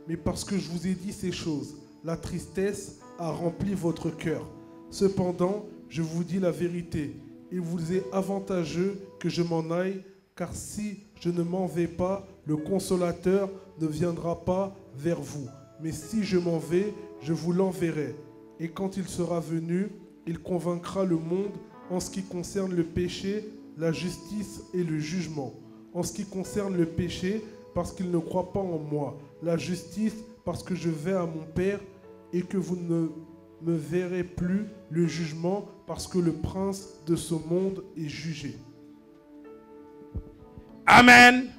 Mais parce que je vous ai dit ces choses, la tristesse a rempli votre cœur. Cependant, je vous dis la vérité. Il vous est avantageux que je m'en aille, car si je ne m'en vais pas, le consolateur ne viendra pas vers vous. Mais si je m'en vais, je vous l'enverrai. Et quand il sera venu, il convaincra le monde en ce qui concerne le péché, la justice et le jugement. En ce qui concerne le péché, parce qu'ils ne croient pas en moi. La justice, parce que je vais à mon Père et que vous ne me verrez plus. Le jugement, parce que le prince de ce monde est jugé. Amen.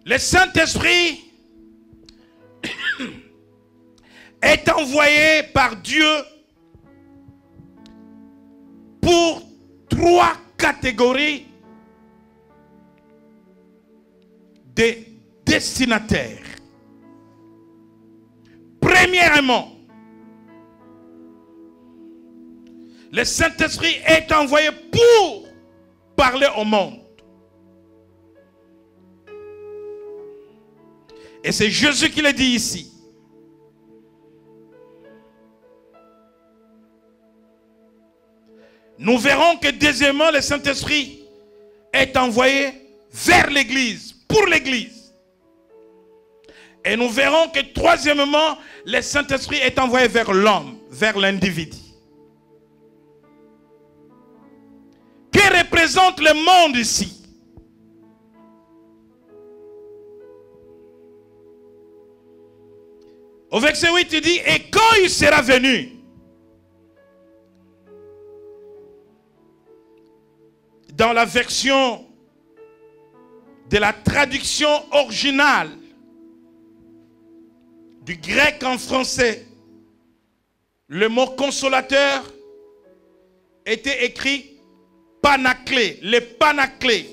Le Saint-Esprit est envoyé par Dieu pour 3 catégories de destinataires. Premièrement, le Saint-Esprit est envoyé pour parler au monde. Et c'est Jésus qui le dit ici. Nous verrons que deuxièmement, le Saint-Esprit est envoyé vers l'Église, pour l'Église. Et nous verrons que troisièmement, le Saint-Esprit est envoyé vers l'homme, vers l'individu. Que représente le monde ici? Au verset 8, il dit, et quand il sera venu, dans la version de la traduction originale du grec en français, le mot consolateur était écrit Panaclé. Le Panaclé,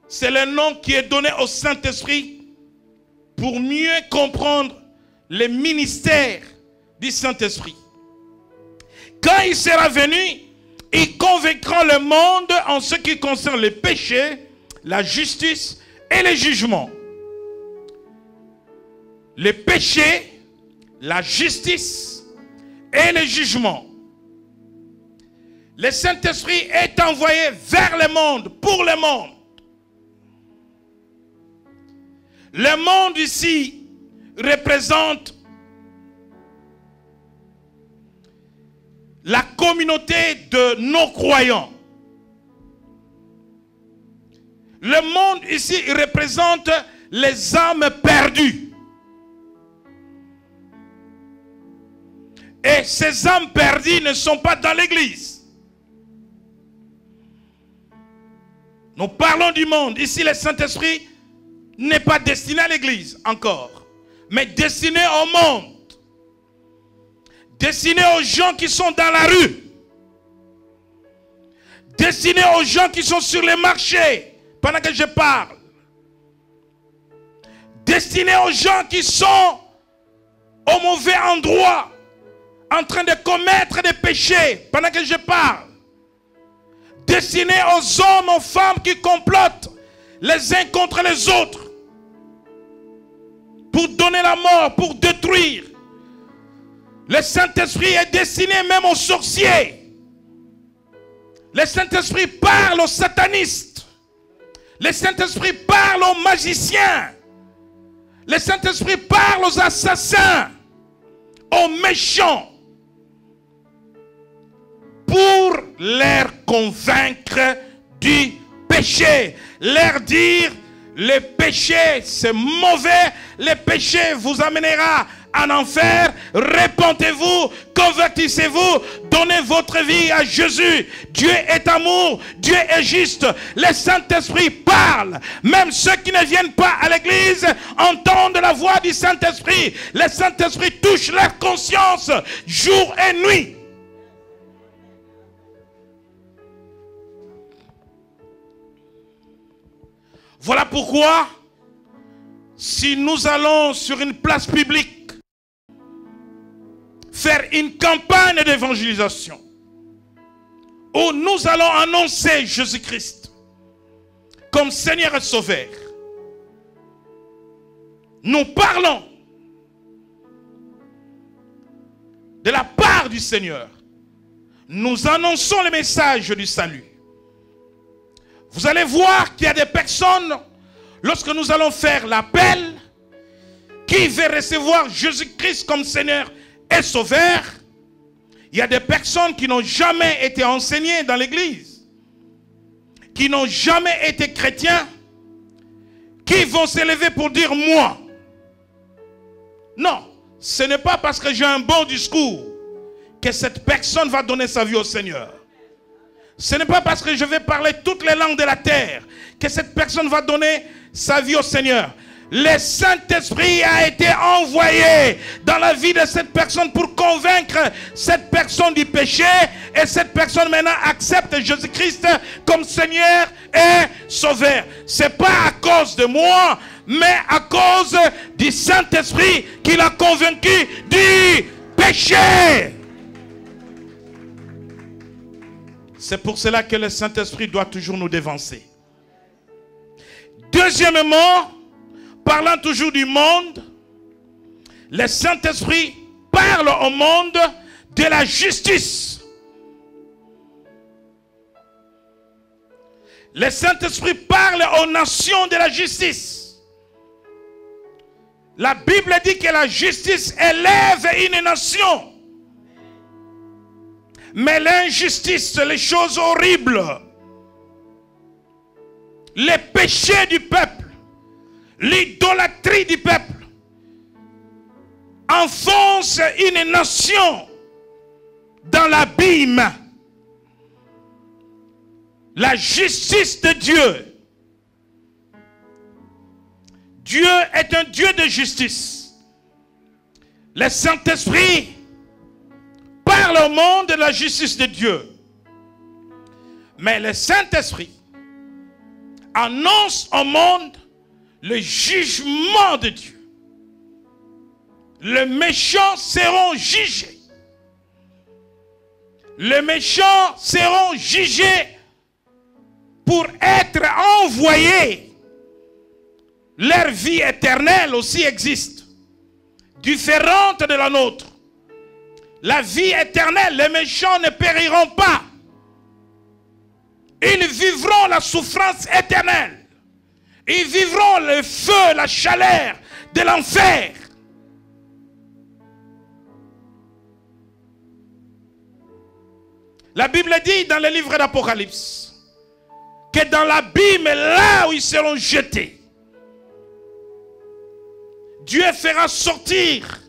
c'est le nom qui est donné au Saint-Esprit pour mieux comprendre le ministère du Saint-Esprit. Quand il sera venu, il convaincra le monde en ce qui concerne le péché, la justice et le jugement. Le péché, la justice et le jugement. Le Saint-Esprit est envoyé vers le monde, pour le monde. Le monde ici représente la communauté de non-croyants. Le monde ici représente les âmes perdues. Et ces âmes perdues ne sont pas dans l'église. Nous parlons du monde. Ici, le Saint-Esprit n'est pas destiné à l'église encore, mais destiné au monde. Destiné aux gens qui sont dans la rue. Destiné aux gens qui sont sur les marchés pendant que je parle. Destiné aux gens qui sont au mauvais endroit, en train de commettre des péchés pendant que je parle. Destiné aux hommes, aux femmes qui complotent les uns contre les autres pour donner la mort, pour détruire. Le Saint-Esprit est destiné même aux sorciers. Le Saint-Esprit parle aux satanistes. Le Saint-Esprit parle aux magiciens. Le Saint-Esprit parle aux assassins, aux méchants, pour leur convaincre du péché. Leur dire, le péché c'est mauvais, le péché vous amènera en enfer, répentez-vous, convertissez-vous, donnez votre vie à Jésus. Dieu est amour, Dieu est juste. Le Saint-Esprit parle. Même ceux qui ne viennent pas à l'église entendent la voix du Saint-Esprit. Le Saint-Esprit touche leur conscience jour et nuit. Voilà pourquoi, si nous allons sur une place publique faire une campagne d'évangélisation où nous allons annoncer Jésus-Christ comme Seigneur et Sauveur, nous parlons de la part du Seigneur. Nous annonçons le message du salut. Vous allez voir qu'il y a des personnes, lorsque nous allons faire l'appel, qui veulent recevoir Jésus-Christ comme Seigneur et Sauveur. Il y a des personnes qui n'ont jamais été enseignées dans l'église, qui n'ont jamais été chrétiens, qui vont s'élever pour dire moi. Non, ce n'est pas parce que j'ai un bon discours que cette personne va donner sa vie au Seigneur. Ce n'est pas parce que je vais parler toutes les langues de la terre que cette personne va donner sa vie au Seigneur. Le Saint-Esprit a été envoyé dans la vie de cette personne pour convaincre cette personne du péché, et cette personne maintenant accepte Jésus-Christ comme Seigneur et Sauveur. Ce n'est pas à cause de moi, mais à cause du Saint-Esprit qui l'a convaincu du péché. C'est pour cela que le Saint-Esprit doit toujours nous dévancer. Deuxièmement, parlant toujours du monde, le Saint-Esprit parle au monde de la justice. Le Saint-Esprit parle aux nations de la justice. La Bible dit que la justice élève une nation. Mais l'injustice, les choses horribles, les péchés du peuple, l'idolâtrie du peuple enfonce une nation dans l'abîme. La justice de Dieu. Dieu est un Dieu de justice. Le Saint-Esprit parle au monde de la justice de Dieu. Mais le Saint-Esprit annonce au monde le jugement de Dieu. Les méchants seront jugés. Les méchants seront jugés pour être envoyés. Leur vie éternelle aussi existe, différente de la nôtre. La vie éternelle, les méchants ne périront pas. Ils vivront la souffrance éternelle. Ils vivront le feu, la chaleur de l'enfer. La Bible dit dans le livre d'Apocalypse que dans l'abîme, là où ils seront jetés, Dieu fera sortir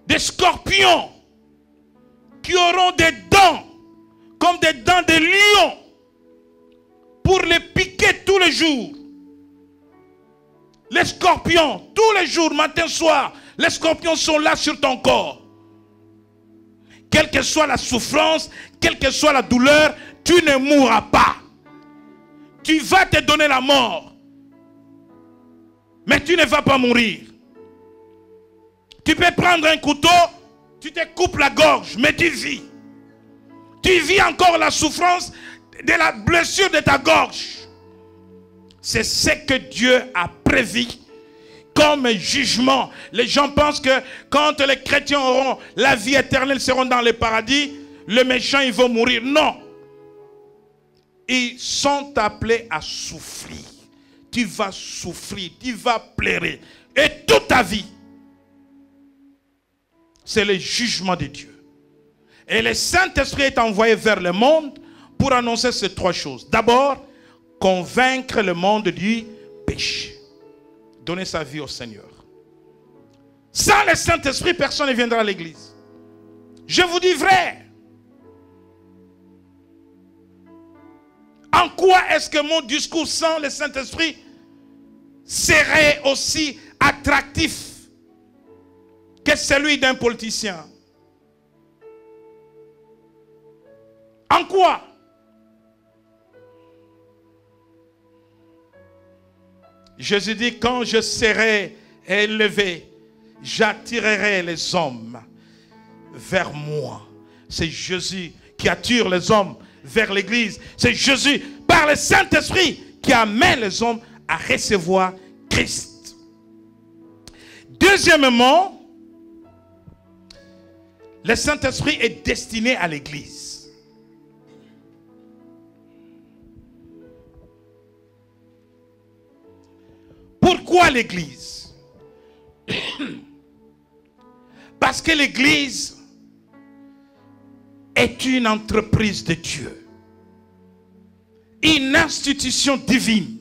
des scorpions qui auront des dents comme des dents de lion pour les piquer tous les jours. Les scorpions, tous les jours, matin, soir, les scorpions sont là sur ton corps. Quelle que soit la souffrance, quelle que soit la douleur, tu ne mourras pas. Tu vas te donner la mort, mais tu ne vas pas mourir. Tu peux prendre un couteau, tu te coupes la gorge, mais tu vis. Tu vis encore la souffrance de la blessure de ta gorge. C'est ce que Dieu a prévu comme jugement. Les gens pensent que quand les chrétiens auront la vie éternelle, seront dans le paradis, les méchants ils vont mourir. Non. Ils sont appelés à souffrir. Tu vas souffrir, tu vas pleurer. Et toute ta vie, c'est le jugement de Dieu. Et le Saint-Esprit est envoyé vers le monde pour annoncer ces trois choses. D'abord, convaincre le monde du péché. Donner sa vie au Seigneur. Sans le Saint-Esprit, personne ne viendra à l'église. Je vous dis vrai. En quoi est-ce que mon discours sans le Saint-Esprit serait aussi attractif que celui d'un politicien? En quoi? Jésus dit, quand je serai élevé, j'attirerai les hommes vers moi. C'est Jésus qui attire les hommes vers l'église. C'est Jésus, par le Saint-Esprit, qui amène les hommes à recevoir Christ. Deuxièmement, le Saint-Esprit est destiné à l'église. Pourquoi l'église? Parce que l'église est une entreprise de Dieu. Une institution divine.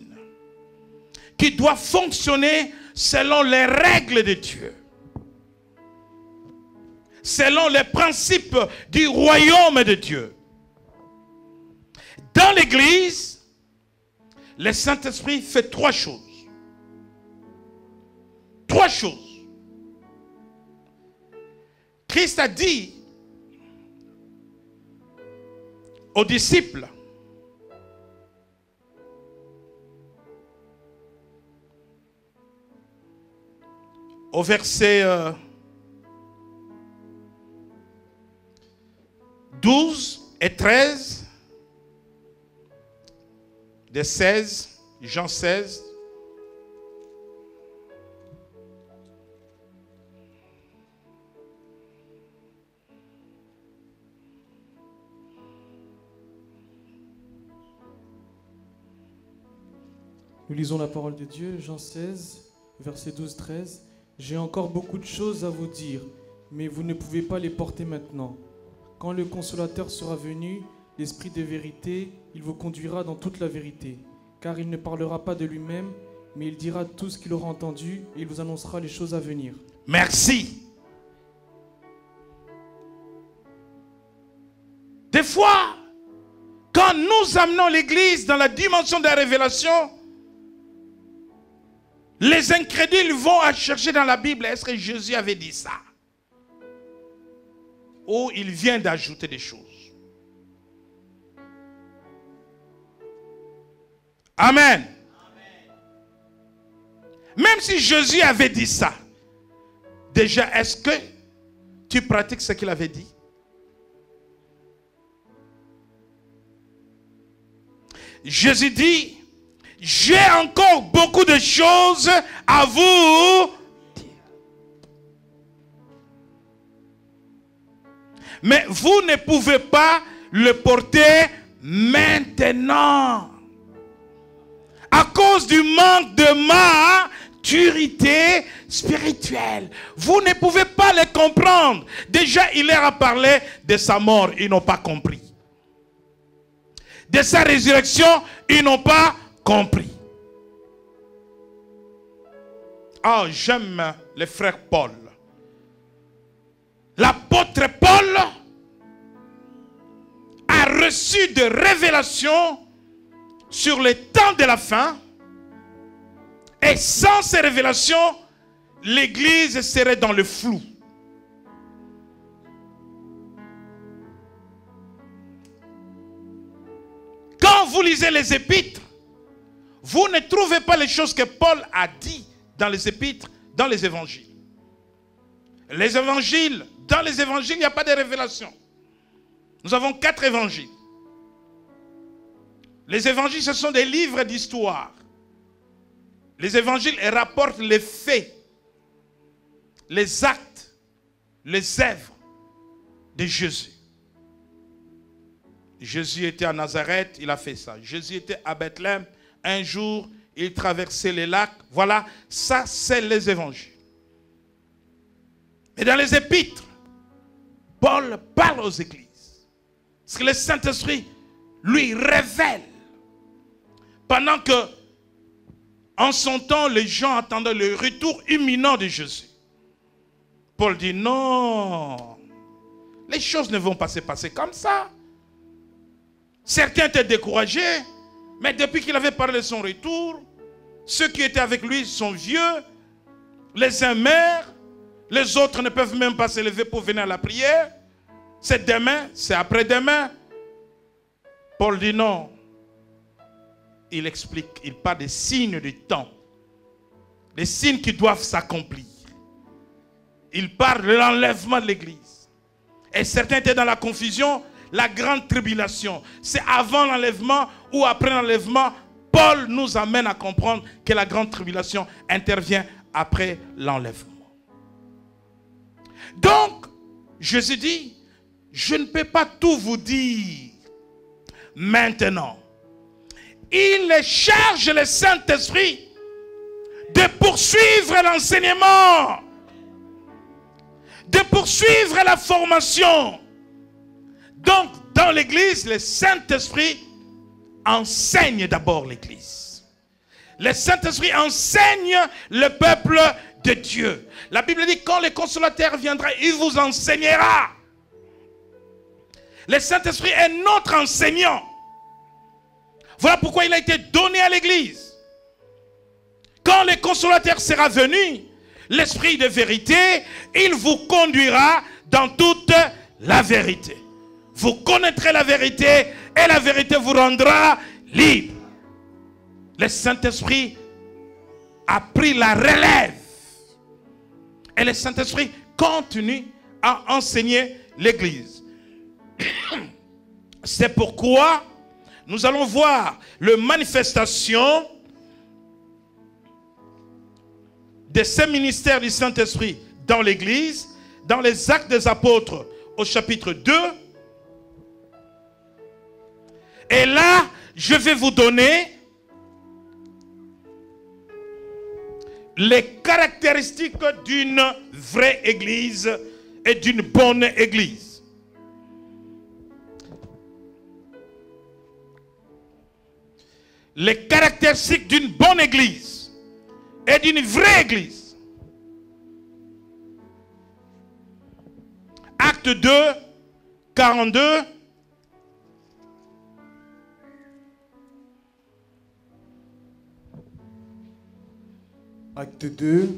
qui doit fonctionner selon les règles de Dieu, selon les principes du royaume de Dieu. Dans l'Église, le Saint-Esprit fait trois choses. Trois choses. Christ a dit aux disciples, au verset 12 et 13, de 16, Jean 16, Nous lisons la parole de Dieu, Jean 16, verset 12-13. « J'ai encore beaucoup de choses à vous dire, mais vous ne pouvez pas les porter maintenant. Quand le Consolateur sera venu, l'Esprit de vérité, il vous conduira dans toute la vérité. Car il ne parlera pas de lui-même, mais il dira tout ce qu'il aura entendu et il vous annoncera les choses à venir. » Merci. Des fois, quand nous amenons l'Église dans la dimension de la révélation, les incrédules vont à chercher dans la Bible, est-ce que Jésus avait dit ça? Ou il vient d'ajouter des choses. Amen. Même si Jésus avait dit ça, déjà, est-ce que tu pratiques ce qu'il avait dit? Jésus dit, j'ai encore beaucoup de choses à vous dire. Mais vous ne pouvez pas le porter maintenant. À cause du manque de maturité spirituelle. Vous ne pouvez pas le comprendre. Déjà, il leur a parlé de sa mort. Ils n'ont pas compris. De sa résurrection, ils n'ont pas compris. Ah, j'aime le frère Paul. L'apôtre Paul a reçu des révélations sur les temps de la fin. Et sans ces révélations, l'Église serait dans le flou. Quand vous lisez les épîtres, vous ne trouvez pas les choses que Paul a dit dans les épîtres, dans les évangiles. Les évangiles, dans les évangiles, il n'y a pas de révélation. Nous avons 4 évangiles. Les évangiles, ce sont des livres d'histoire. Les évangiles rapportent les faits, les actes, les œuvres de Jésus. Jésus était à Nazareth, il a fait ça. Jésus était à Bethléem, un jour, il traversait les lacs. Voilà, ça c'est les évangiles. Et dans les épîtres, Paul parle aux églises. Parce que le Saint-Esprit lui révèle. Pendant que, en son temps, les gens attendaient le retour imminent de Jésus. Paul dit non, les choses ne vont pas se passer comme ça. Certains étaient découragés, mais depuis qu'il avait parlé de son retour, ceux qui étaient avec lui sont vieux, les uns meurent, les autres ne peuvent même pas se lever pour venir à la prière. C'est demain, c'est après-demain. Paul dit non. Il explique, il parle des signes du temps, des signes qui doivent s'accomplir. Il parle de l'enlèvement de l'Église. Et certains étaient dans la confusion. La grande tribulation, c'est avant l'enlèvement ou après l'enlèvement. Paul nous amène à comprendre que la grande tribulation intervient après l'enlèvement. Donc, Jésus dit, je ne peux pas tout vous dire maintenant. Il charge le Saint-Esprit de poursuivre l'enseignement, de poursuivre la formation. Donc, dans l'Église, le Saint-Esprit enseigne d'abord l'Église. Le Saint-Esprit enseigne le peuple de Dieu. La Bible dit, quand le consolateur viendra, il vous enseignera. Le Saint-Esprit est notre enseignant. Voilà pourquoi il a été donné à l'Église. Quand le consolateur sera venu, l'Esprit de vérité, il vous conduira dans toute la vérité. Vous connaîtrez la vérité et la vérité vous rendra libre. Le Saint-Esprit a pris la relève. Et le Saint-Esprit continue à enseigner l'Église. C'est pourquoi nous allons voir la manifestation de ce ministère du Saint-Esprit dans l'Église, dans les Actes des Apôtres au chapitre 2. Et là, je vais vous donner les caractéristiques d'une vraie Église et d'une bonne Église. Les caractéristiques d'une bonne Église et d'une vraie Église. Acte 2, 42. Acte 2,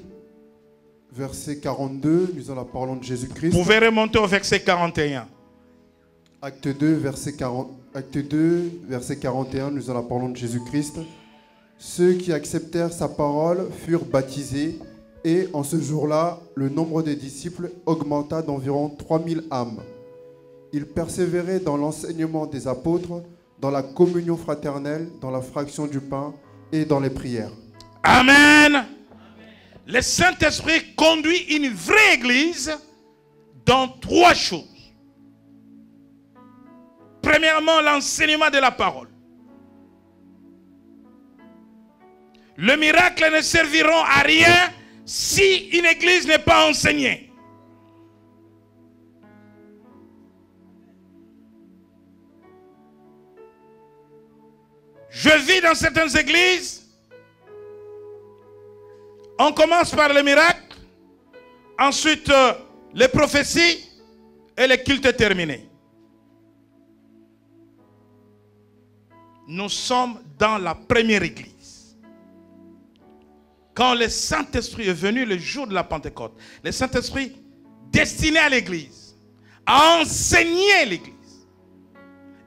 verset 42, nous allons parler de Jésus-Christ. Vous pouvez remonter au verset 41. Acte 2, verset 41, nous allons parler de Jésus-Christ. Ceux qui acceptèrent sa parole furent baptisés, et en ce jour-là, le nombre des disciples augmenta d'environ 3000 âmes. Ils persévéraient dans l'enseignement des apôtres, dans la communion fraternelle, dans la fraction du pain et dans les prières. Amen. Le Saint-Esprit conduit une vraie Église dans 3 choses. Premièrement, l'enseignement de la parole. Le miracle ne serviront à rien si une Église n'est pas enseignée. Je vis dans certaines églises. On commence par le miracle, ensuite les prophéties et le culte terminé. Nous sommes dans la première église. Quand le Saint-Esprit est venu le jour de la Pentecôte, le Saint-Esprit destiné à l'église, à enseigner l'église,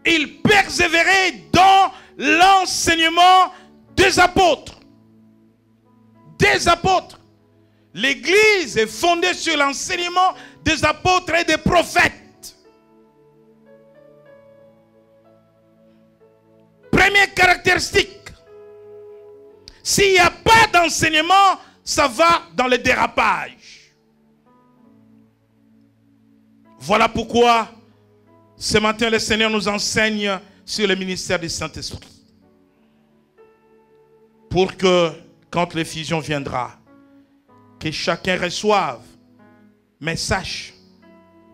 il persévérait dans l'enseignement des apôtres. Des apôtres. L'église est fondée sur l'enseignement des apôtres et des prophètes. Première caractéristique. S'il n'y a pas d'enseignement, ça va dans le dérapage. Voilà pourquoi ce matin le Seigneur nous enseigne sur le ministère du Saint-Esprit. Pour que quand l'effusion viendra, que chacun reçoive, mais sache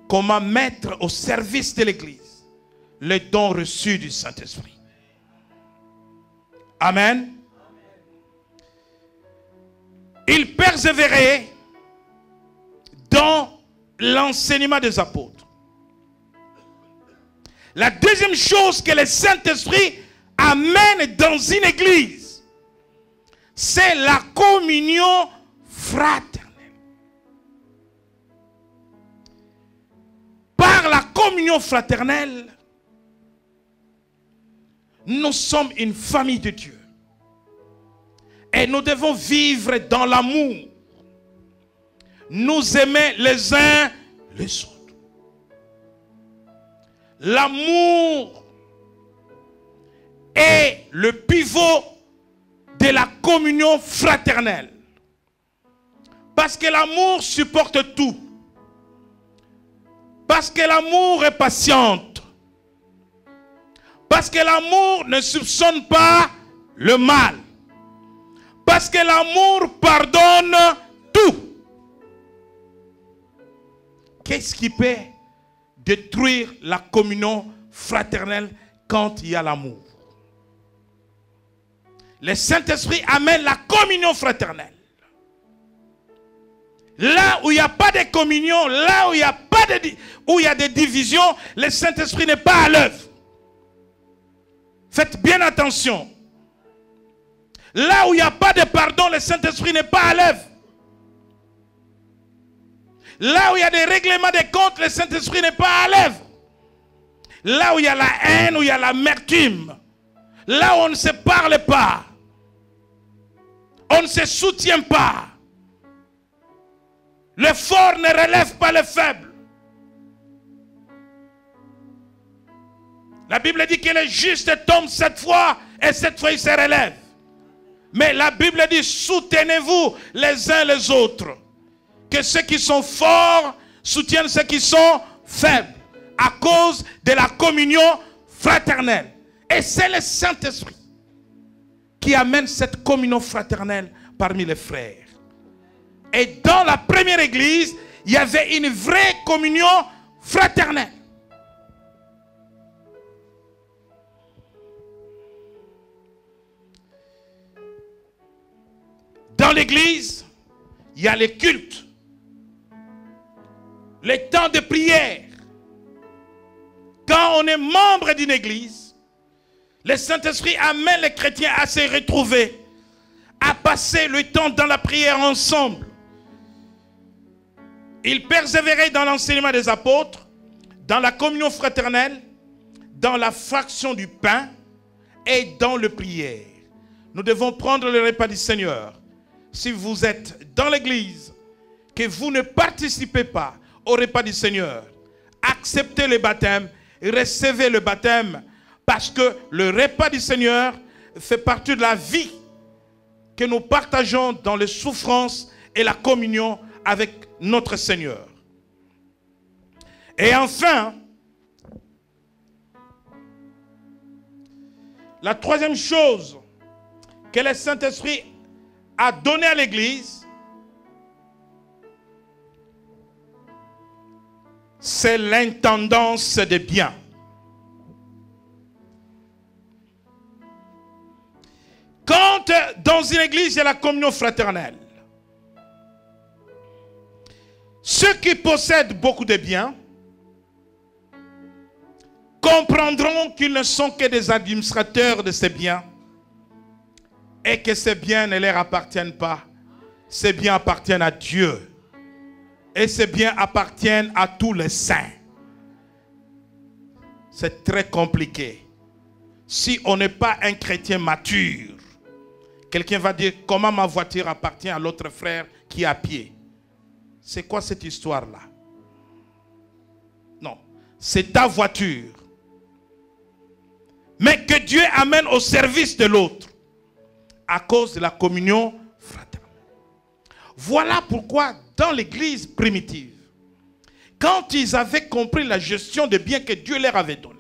comment mettre au service de l'Église les dons reçus du Saint-Esprit. Amen. Il persévérait dans l'enseignement des apôtres. La deuxième chose que le Saint-Esprit amène dans une église, c'est la communion fraternelle. Par la communion fraternelle, nous sommes une famille de Dieu. Et nous devons vivre dans l'amour. Nous aimer les uns les autres. L'amour est le pivot de la communion fraternelle. Parce que l'amour supporte tout. Parce que l'amour est patiente. Parce que l'amour ne soupçonne pas le mal. Parce que l'amour pardonne tout. Qu'est-ce qui peut détruire la communion fraternelle quand il y a l'amour? le Saint-Esprit amène la communion fraternelle. Là où il n'y a pas de communion, là où il y a des divisions, le Saint-Esprit n'est pas à l'œuvre. Faites bien attention. Là où il n'y a pas de pardon, le Saint-Esprit n'est pas à l'œuvre. Là où il y a des règlements de comptes, le Saint-Esprit n'est pas à l'œuvre. Là où il y a la haine, où il y a l'amertume, là où on ne se parle pas, on ne se soutient pas. Le fort ne relève pas le faible. La Bible dit que le juste tombe 7 fois et 7 fois il se relève. Mais la Bible dit soutenez-vous les uns les autres. Que ceux qui sont forts soutiennent ceux qui sont faibles. À cause de la communion fraternelle. Et c'est le Saint-Esprit qui amène cette communion fraternelle parmi les frères. Et dans la première église, il y avait une vraie communion fraternelle. Dans l'église, il y a les cultes, les temps de prière. Quand on est membre d'une église, le Saint-Esprit amène les chrétiens à se retrouver, à passer le temps dans la prière ensemble. Ils persévéraient dans l'enseignement des apôtres, dans la communion fraternelle, dans la fraction du pain et dans la prière. Nous devons prendre le repas du Seigneur. Si vous êtes dans l'église, que vous ne participez pas au repas du Seigneur, acceptez le baptême, recevez le baptême, parce que le repas du Seigneur fait partie de la vie que nous partageons dans les souffrances et la communion avec notre Seigneur. Et enfin, la troisième chose que le Saint-Esprit a donnée à l'Église, c'est l'intendance des biens. Quand dans une église il y a la communion fraternelle, ceux qui possèdent beaucoup de biens comprendront qu'ils ne sont que des administrateurs de ces biens et que ces biens ne leur appartiennent pas. Ces biens appartiennent à Dieu. Et ces biens appartiennent à tous les saints. C'est très compliqué. Si on n'est pas un chrétien mature, quelqu'un va dire, comment ma voiture appartient à l'autre frère qui est à pied? C'est quoi cette histoire-là? Non, c'est ta voiture. Mais que Dieu amène au service de l'autre à cause de la communion fraternelle. Voilà pourquoi dans l'église primitive, quand ils avaient compris la gestion des biens que Dieu leur avait donnés,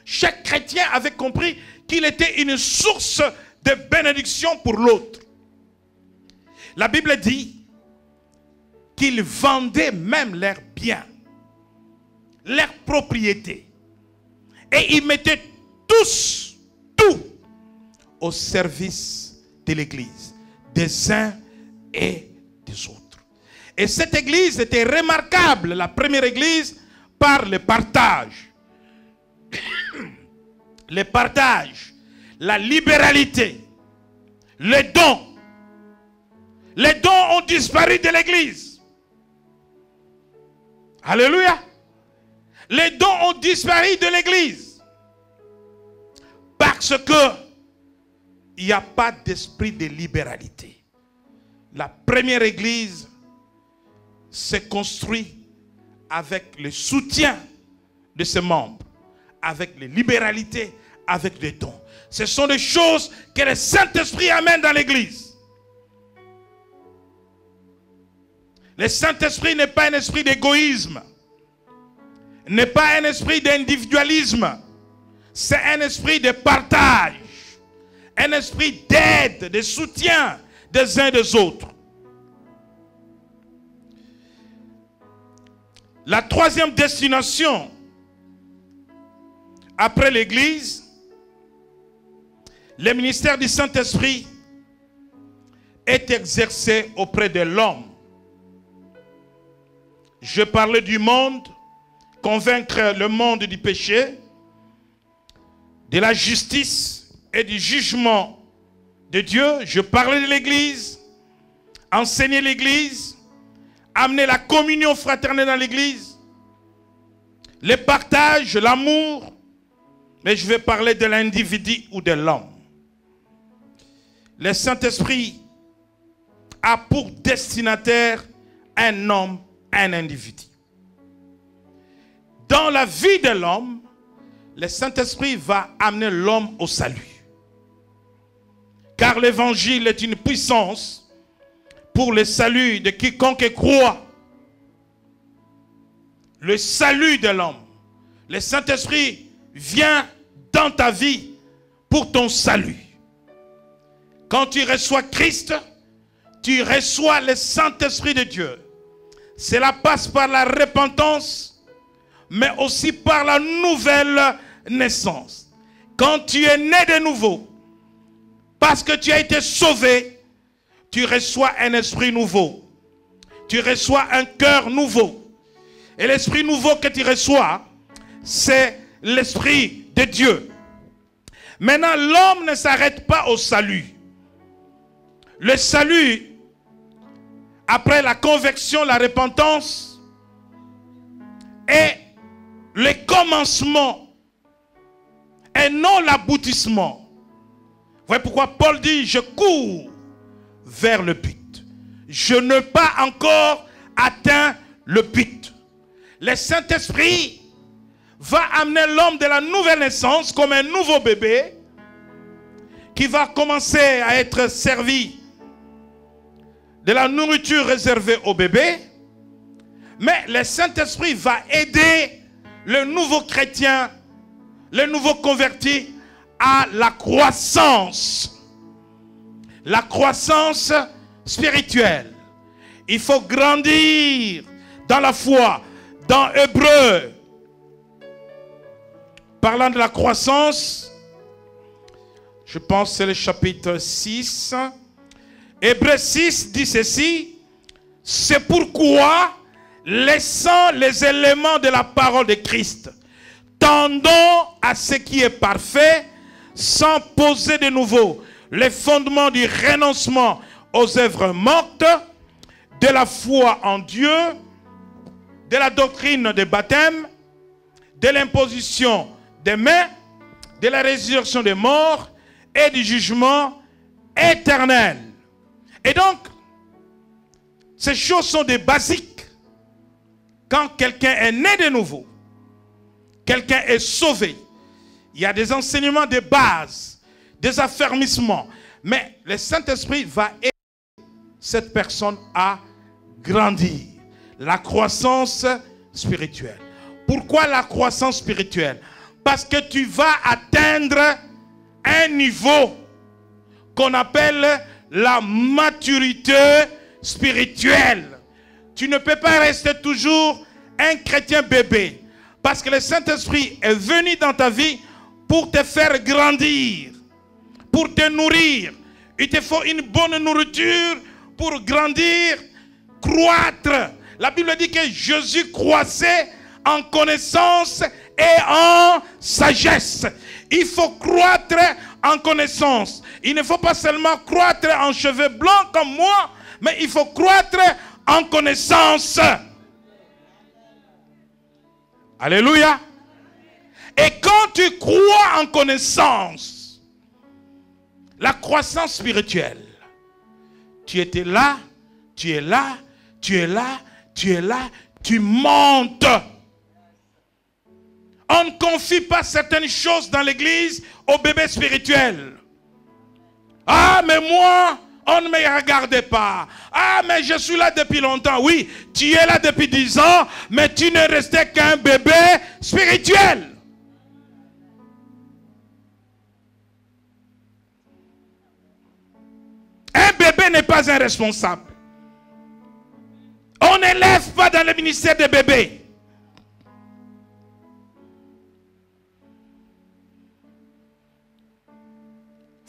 chaque chrétien avait compris qu'il était une source de bénédiction pour l'autre. La Bible dit qu'ils vendaient même leurs biens, leurs propriétés, et ils mettaient tout au service de l'église, des uns et des autres. Et cette église était remarquable, la première église, par le partage. Le partage, la libéralité, les dons. Les dons ont disparu de l'église. Alléluia. Les dons ont disparu de l'église. Parce que il n'y a pas d'esprit de libéralité. La première église s'est construite avec le soutien de ses membres, avec les libéralités, avec les dons. Ce sont des choses que le Saint-Esprit amène dans l'église. Le Saint-Esprit n'est pas un esprit d'égoïsme, n'est pas un esprit d'individualisme. C'est un esprit de partage, un esprit d'aide, de soutien des uns des autres. La troisième destination après l'église, le ministère du Saint-Esprit est exercé auprès de l'homme. Je parlais du monde, convaincre le monde du péché, de la justice et du jugement de Dieu. Je parlais de l'Église, enseigner l'Église, amener la communion fraternelle dans l'Église, le partage, l'amour. Mais je vais parler de l'individu ou de l'homme. Le Saint-Esprit a pour destinataire un homme, un individu. Dans la vie de l'homme, le Saint-Esprit va amener l'homme au salut. Car l'évangile est une puissance pour le salut de quiconque croit. Le salut de l'homme. Le Saint-Esprit vient dans ta vie pour ton salut. Quand tu reçois Christ, tu reçois le Saint-Esprit de Dieu. Cela passe par la repentance, mais aussi par la nouvelle naissance. Quand tu es né de nouveau, parce que tu as été sauvé, tu reçois un esprit nouveau. Tu reçois un cœur nouveau. Et l'esprit nouveau que tu reçois, c'est l'esprit de Dieu. Maintenant, l'homme ne s'arrête pas au salut. Le salut, après la conversion, la repentance, est le commencement et non l'aboutissement. Vous voyez pourquoi Paul dit, je cours vers le but. Je n'ai pas encore atteint le but. Le Saint-Esprit va amener l'homme de la nouvelle naissance comme un nouveau bébé qui va commencer à être servi de la nourriture réservée au bébé. Mais le Saint-Esprit va aider le nouveau chrétien, le nouveau converti à la croissance. La croissance spirituelle. Il faut grandir dans la foi. Dans Hébreu, parlant de la croissance, je pense que c'est le chapitre 6. Hébreu 6 dit ceci: c'est pourquoi, laissant les éléments de la parole de Christ, tendons à ce qui est parfait, sans poser de nouveau les fondements du renoncement aux œuvres mortes, de la foi en Dieu, de la doctrine des baptêmes, de l'imposition des mains, de la résurrection des morts et du jugement éternel. Et donc, ces choses sont des basiques. Quand quelqu'un est né de nouveau, quelqu'un est sauvé, il y a des enseignements de base, des affermissements. Mais le Saint-Esprit va aider cette personne à grandir. La croissance spirituelle. Pourquoi la croissance spirituelle? Parce que tu vas atteindre un niveau qu'on appelle la maturité spirituelle. Tu ne peux pas rester toujours un chrétien bébé. Parce que le Saint-Esprit est venu dans ta vie pour te faire grandir, pour te nourrir. Il te faut une bonne nourriture pour grandir, croître. La Bible dit que Jésus croissait en connaissance et en sagesse. Il faut croître en connaissance. Il ne faut pas seulement croître en cheveux blancs comme moi, mais il faut croître en connaissance. Alléluia. Et quand tu crois en connaissance, la croissance spirituelle, tu étais là, tu es là, tu es là, tu es là, tu montes. On ne confie pas certaines choses dans l'église au bébé spirituel. Ah, mais moi, on ne me regardait pas. Ah, mais je suis là depuis longtemps. Oui, tu es là depuis 10 ans, mais tu ne restais qu'un bébé spirituel. Un bébé n'est pas un responsable. On n'élève pas dans le ministère des bébés.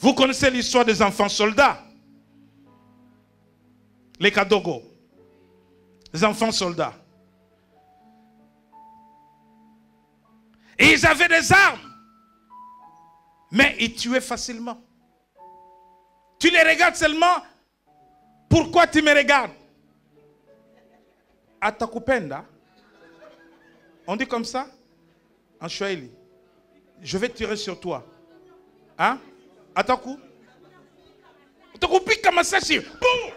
Vous connaissez l'histoire des enfants soldats. Les Kadogo. Les enfants soldats. Et ils avaient des armes. Mais ils tuaient facilement. Tu les regardes seulement. Pourquoi tu me regardes? Atakupenda. On dit comme ça? En Swahili. Je vais tirer sur toi. Hein? Ataku? Atakupika masashi. Boum!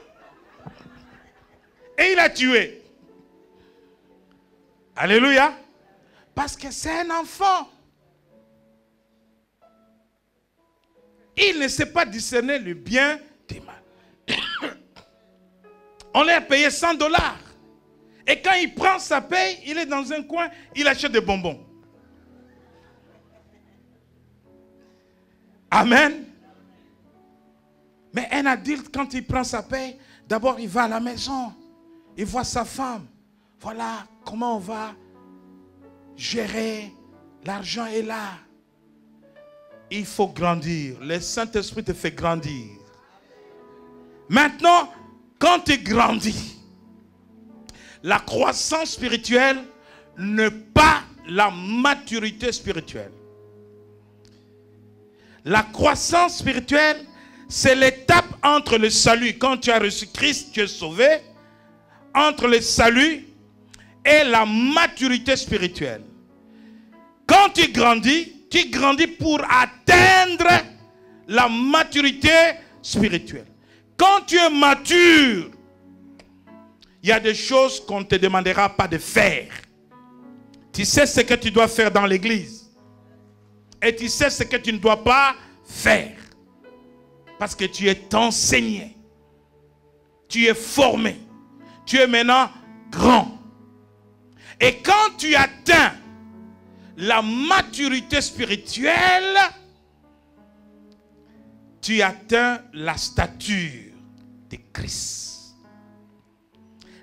Et il a tué. Alléluia. Parce que c'est un enfant. Il ne sait pas discerner le bien du mal. On lui a payé $100. Et quand il prend sa paye, il est dans un coin, il achète des bonbons. Amen. Mais un adulte, quand il prend sa paye, d'abord il va à la maison. Il voit sa femme. Voilà comment on va gérer. L'argent est là. Il faut grandir. Le Saint-Esprit te fait grandir. Maintenant, quand tu grandis, la croissance spirituelle n'est pas la maturité spirituelle. La croissance spirituelle, c'est l'étape entre le salut. Quand tu as reçu Christ, tu es sauvé. Entre le salut et la maturité spirituelle. Quand tu grandis pour atteindre la maturité spirituelle. Quand tu es mature, il y a des choses qu'on ne te demandera pas de faire. Tu sais ce que tu dois faire dans l'église. Et tu sais ce que tu ne dois pas faire. Parce que tu es enseigné. Tu es formé. Tu es maintenant grand. Et quand tu atteins la maturité spirituelle, tu atteins la stature de Christ.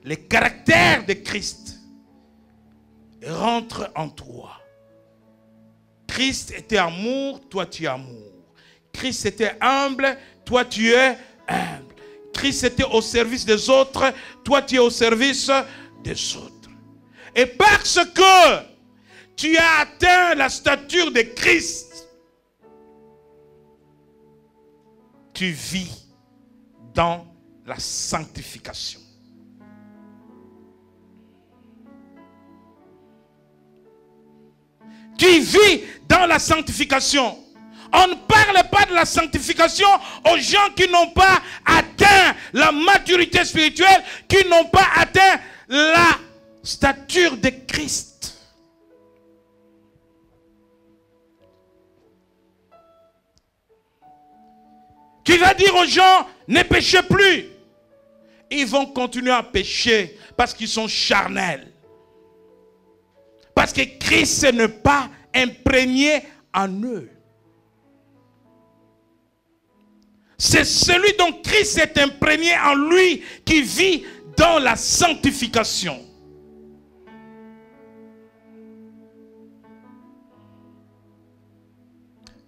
Le caractère de Christ rentre en toi. Christ était amour, toi tu es amour. Christ était humble, toi tu es humble. Christ était au service des autres, toi tu es au service des autres. Et parce que tu as atteint la stature de Christ, tu vis dans la sanctification. Tu vis dans la sanctification. On ne parle pas de la sanctification aux gens qui n'ont pas atteint la maturité spirituelle, qui n'ont pas atteint la stature de Christ. Tu vas dire aux gens, ne péchez plus. Ils vont continuer à pécher parce qu'ils sont charnels. Parce que Christ n'est pas imprégné en eux. C'est celui dont Christ est imprégné en lui qui vit dans la sanctification.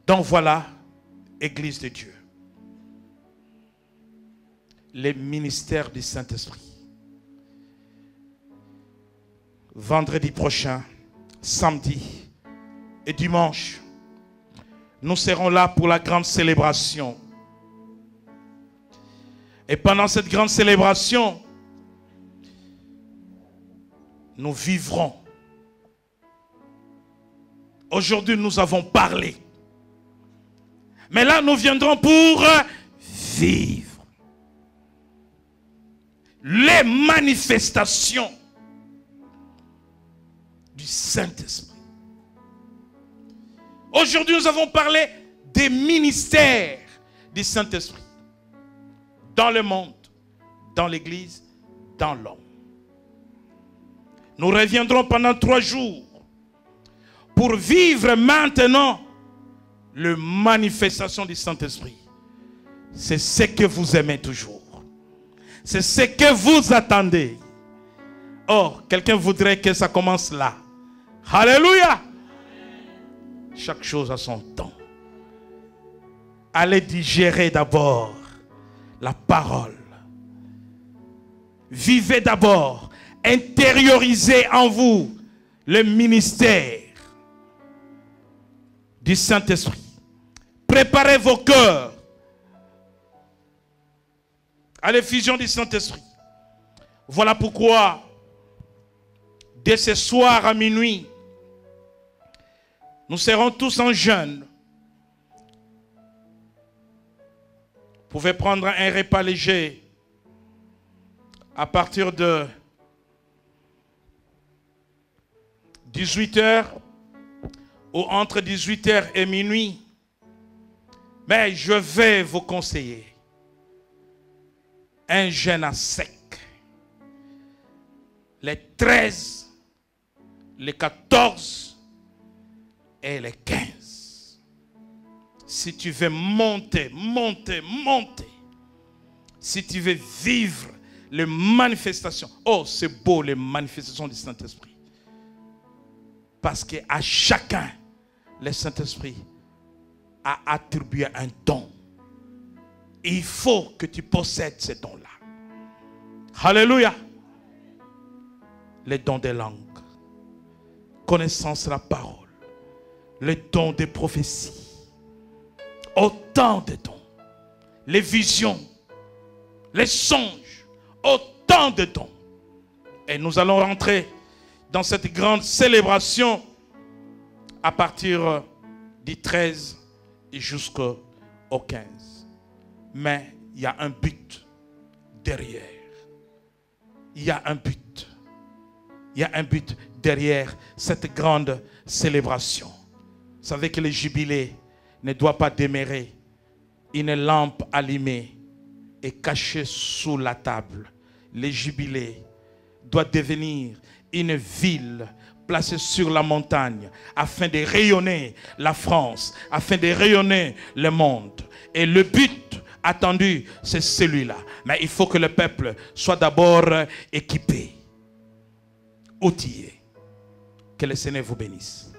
Donc voilà, Église de Dieu. Les ministères du Saint-Esprit. Vendredi prochain, samedi et dimanche, nous serons là pour la grande célébration. Et pendant cette grande célébration, nous vivrons. Aujourd'hui, nous avons parlé. Mais là, nous viendrons pour vivre. Les manifestations du Saint-Esprit. Aujourd'hui, nous avons parlé des ministères du Saint-Esprit. Dans le monde, dans l'église, dans l'homme. Nous reviendrons pendant 3 jours pour vivre maintenant la manifestation du Saint-Esprit. C'est ce que vous aimez toujours. C'est ce que vous attendez. Or, quelqu'un voudrait que ça commence là. Alléluia! Chaque chose a son temps. allez digérer d'abord la parole. Vivez d'abord, intériorisez en vous le ministère du Saint-Esprit. Préparez vos cœurs à l'effusion du Saint-Esprit. Voilà pourquoi, dès ce soir à minuit, nous serons tous en jeûne. Vous pouvez prendre un repas léger à partir de 18h ou entre 18h et minuit. Mais je vais vous conseiller un jeûne à sec. Les 13, les 14 et les 15. Si tu veux monter, si tu veux vivre les manifestations. Oh, c'est beau les manifestations du Saint-Esprit. Parce qu'à chacun, le Saint-Esprit a attribué un don. Et il faut que tu possèdes ces dons-là. Alléluia. Les dons des langues, connaissance de la parole, les dons des prophéties, autant de dons, les visions, les songes, autant de dons. Et nous allons rentrer dans cette grande célébration à partir du 13 jusqu'au 15. Mais il y a un but derrière. Il y a un but. Il y a un but derrière cette grande célébration. Vous savez que le jubilé ne doit pas demeurer une lampe allumée et cachée sous la table. Le jubilé doit devenir une ville placée sur la montagne afin de rayonner la France, afin de rayonner le monde. Et le but attendu, c'est celui-là. Mais il faut que le peuple soit d'abord équipé, outillé. Que le Seigneur vous bénisse.